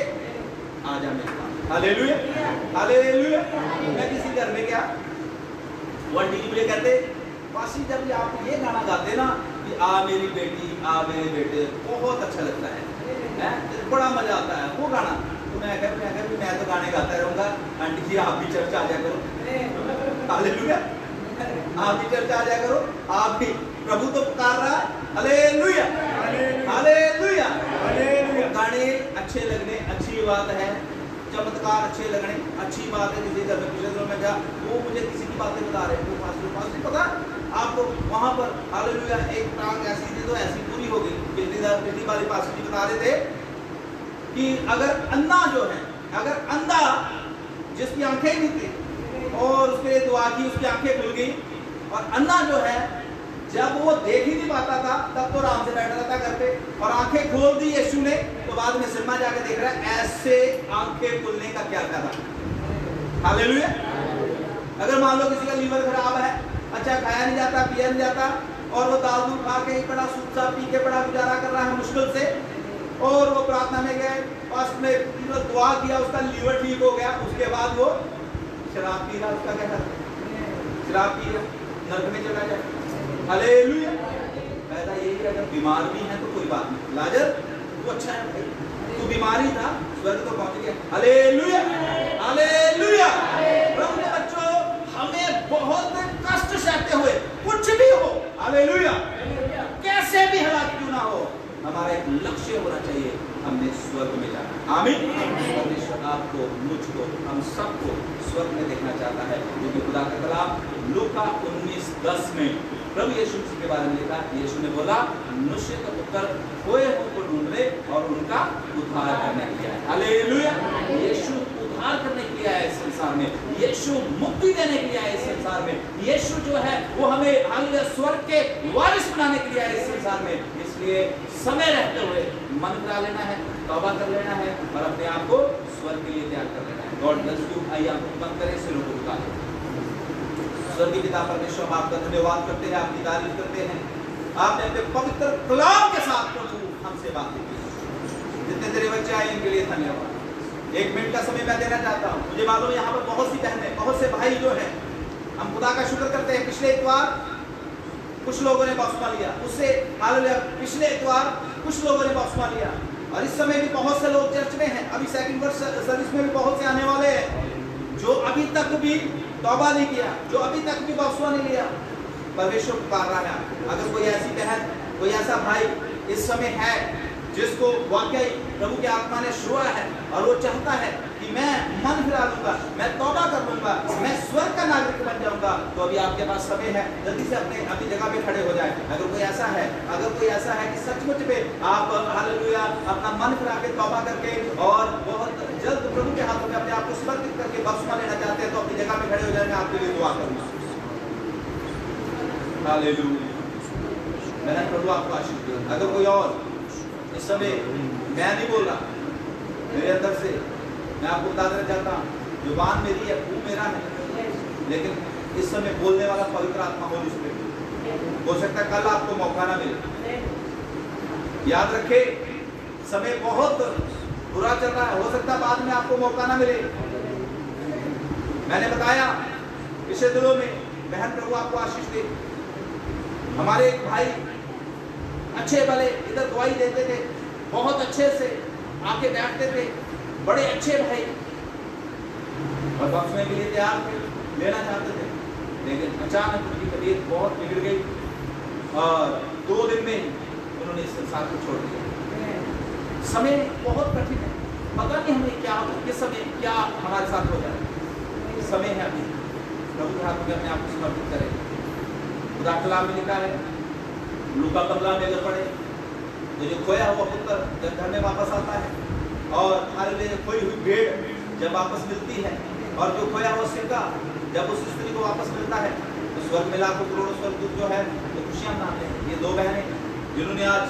आ जा मेरे पास, हालेलुया, हालेलुया। मैं किसी घर में गया, वो मुझे कहते पासी जब आप ये गाना गाते ना कि आ मेरी बेटी, आ मेरे बेटे, बहुत अच्छा लगता है, बड़ा मजा आता है वो गाना। तो मैं तो गाने गाता रहूंगा, आंटी जी आप भी चर्च आ जा करो, हालेलुया, आप भी चर्च आ जा करो, आप भी, प्रभु तो पुकार रहा है, हालेलुया, हालेलुया। गाने अच्छे लगने अच्छी बात है, चमत्कार अच्छे लगने अच्छी बात है। किसी घर में पिछले में जा, वो मुझे किसी की बातें बता रहे, वो पास पता आपको वहां पर, हालेलुया, एक टांग ऐसी थी तो ऐसी पूरी हो गई। पिछली वाली पास बता रहे थे कि अगर अंधा जो है, अगर अंधा जिसकी आंखें नहीं थी और उसके लिए दुआ की, उसकी आंखें खुल गई, और अंधा जो है जब वो देख ही नहीं पाता था तब तो आराम से बैठा था घर पे, और आंखें खोल दी यीशु ने, तो बाद में सिनेमा जाके देख रहा है, ऐसे आंखें खुलने का क्या फायदा, हालेलुया। अगर मान लो किसी का लीवर खराब है, अच्छा खाया नहीं जाता, पिया नहीं जाता, और वो दाल दूध खा के बड़ा सूप सा पी के बड़ा गुजारा कर रहा है मुश्किल से, और वो प्रार्थना में गए, फर्स्ट में दुआ किया, उसका लीवर ठीक हो गया, उसके बाद वो शराब पी रहा, उसका क्या करता, शराब पी रहा, नर्क में चला जाए, हालेलुया। फायदा यही है, अगर बीमार भी है तो कोई बात नहीं, लाजर वो अच्छा है भाई, तू बीमारी था, स्वर्ग तो पहुंच गया, हालेलुया, हालेलुया। प्रभु के बच्चों, हमें बहुत कष्ट सहते हुए कुछ भी हो, हालेलुया, कैसे भी हालात क्यों ना हो, हमारा एक लक्ष्य होना चाहिए, हमने स्वर्ग में जाना। आमीन। परमेश्वर आपको, मुझको, हम सबको स्वर्ग में देखना चाहता है, क्योंकि खुदा का कलाम लूका 19:10 में प्रभु यीशु मसीह के बारे में लिखा। यीशु ने बोला, मनुष्य का पुत्र खोए हुओं को ढूंढ रहे और उनका उद्धार करने के लिए आया। हालेलुया। यीशु उद्धार करने के लिए आया इस संसार में, यीशु मुक्ति देने के लिए आया इस संसार में, यीशु जो है वो हमें हालेलुया स्वर्ग के वारिस बनाने के लिए आया इस संसार में। इसलिए समय रहते हुए मन फिरा लेना है, तौबा कर लेना है और अपने आप को स्वर्ग के लिए तैयार कर लेना है। God bless you. आइए आप बंद करें, सिरों को झुका लें। स्वर्गीय पिता परमेश्वर, हम आपका धन्यवाद करते हैं, आपकी तारीफ करते हैं। आपने अपने पवित्र कलाम के साथ प्रभु हमसे बातें की। जितने तेरे बच्चे आए इनके लिए धन्यवाद। 1 मिनट का समय मैं देना चाहता हूँ। मुझे मालूम है यहाँ पर बहुत सी बहनें, बहुत से भाई जो हैं, हम खुदा का शुक्र करते हैं। पिछले इतवार कुछ लोगों ने बपतिस्मा लिया, उससे हालेलुया पिछले इतवार कुछ लोगों ने बपतिस्मा लिया, और इस समय भी बहुत से लोग चर्च में हैं। अभी सेकंड वर्ष सर्विस में भी बहुत से आने वाले हैं जो अभी तक भी तौबा नहीं किया, जो अभी तक भी बपतिस्मा नहीं लिया। परमेश्वर पुकार रहा है। अगर कोई ऐसी बहन, कोई ऐसा भाई इस समय है जिसको वाकई प्रभु की आत्मा ने छुआ है और वो चाहता है कि मैं मन फिरा लूंगा, मैं तौबा कर लूंगा, मैं स्वर्ग का नागरिक बन जाऊंगा, तो अभी आपके पास समय है, जल्दी से अपनी जगह पे खड़े हो जाए। अगर कोई ऐसा है, कि सचमुच में आप हालेलुया अपना मन फिरा के तौबा करके और बहुत जल्द प्रभु के हाथों में अपने आप को समर्पित करके बपतिस्मा लेना चाहते हैं, तो अपनी जगह पे खड़े हो जाए। मैं आपके लिए दुआ करूंगा। हालेलुया। मैंने प्रभु आपको आशीष दिया। अगर कोई और इस समय, मैं नहीं बोल रहा, मेरे अंदर से मैं आपको बता देना चाहता हूँ, जुबान मेरी है, मुंह मेरा है, लेकिन इस समय बोलने वाला पवित्र आत्मा होली स्पिरिट। हो सकता है कल आपको मौका ना मिले। याद रखे, समय बहुत बुरा चल रहा है, हो सकता है बाद में आपको मौका ना मिले। मैंने बताया पिछले दिनों में, बहन प्रभु आपको आशीष दे, हमारे एक भाई अच्छे भले इधर गवाही देते थे, बहुत अच्छे से आके बैठते थे, बड़े अच्छे भाई, और बपतिस्मा के लिए तैयार थे, लेना चाहते थे, लेकिन अचानक उनकी तबीयत बहुत बिगड़ गई और 2 दिन में उन्होंने इस संसार को छोड़ दिया। समय बहुत कठिन है, पता नहीं हमें क्या, किस समय क्या हमारे साथ हो जाए। समय है अभी, प्रभु के हाथ में अपने आप को समर्पित करें। खुदा कलाम में लिखा है, लूका 15 में अगर पढ़े तो जो खोया हुआ पुत्र जब घर में वापस आता है, और हालेलुया खोई हुई भेड़ जब वापस मिलती है, और जो खोया हुआ सिक्का जब उस स्त्री को वापस मिलता है, तो स्वर्ग में लाखों करोड़ों स्वर्गदूत जो है वो खुशियां मनाते हैं। ये 2 बहनें जिन्होंने आज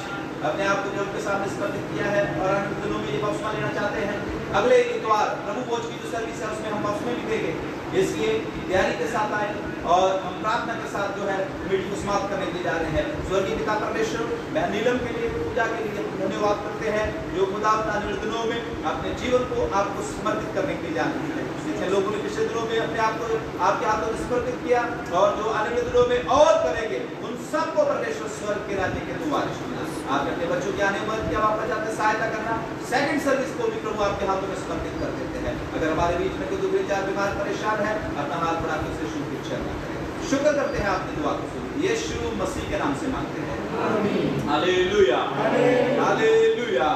अपने आप को प्रभु के सामने समर्पित किया है और आने दिनों में ये बपतिस्मा लेना चाहते हैं। अगले इतवार प्रभु भोज की जो सर्विस है उसमें हम बपतिस्मा भी देंगे, इसलिए तैयारी के साथ आए और हम प्रार्थना के साथ जो है मीटिंग को समाप्त करने के लिए जा रहे हैं। स्वर्गीय पिता परमेश्वर, मैं नीलम के लिए, पूजा के लिए धन्यवाद करते हैं, जो खुदा आने दिनों में अपने जीवन को आपको समर्पित करने के लिए जा रही है। जितने लोगों ने पिछले दिनों में अपने आप को आपके हाथों में समर्पित किया और जो आने वाले दिनों में और करेंगे, उन सबको परमेश्वर स्वर्ग के राज्य के द्वार खोलना। आप अपने बच्चों की आने में क्या वापस जाते सहायता करना। सेकंड सर्विस को भी प्रभु आपके हाथों में समर्पित कर देते हैं। अगर हमारे बीच में कोई 2-4 बीमार परेशान है, अपना हाथ बढ़ा कर उसे शुभ इच्छा करें। शुक्र करते हैं आपकी दुआ को सुन, यीशु मसीह के नाम से मांगते हैं। आमीन। Hallelujah, hallelujah.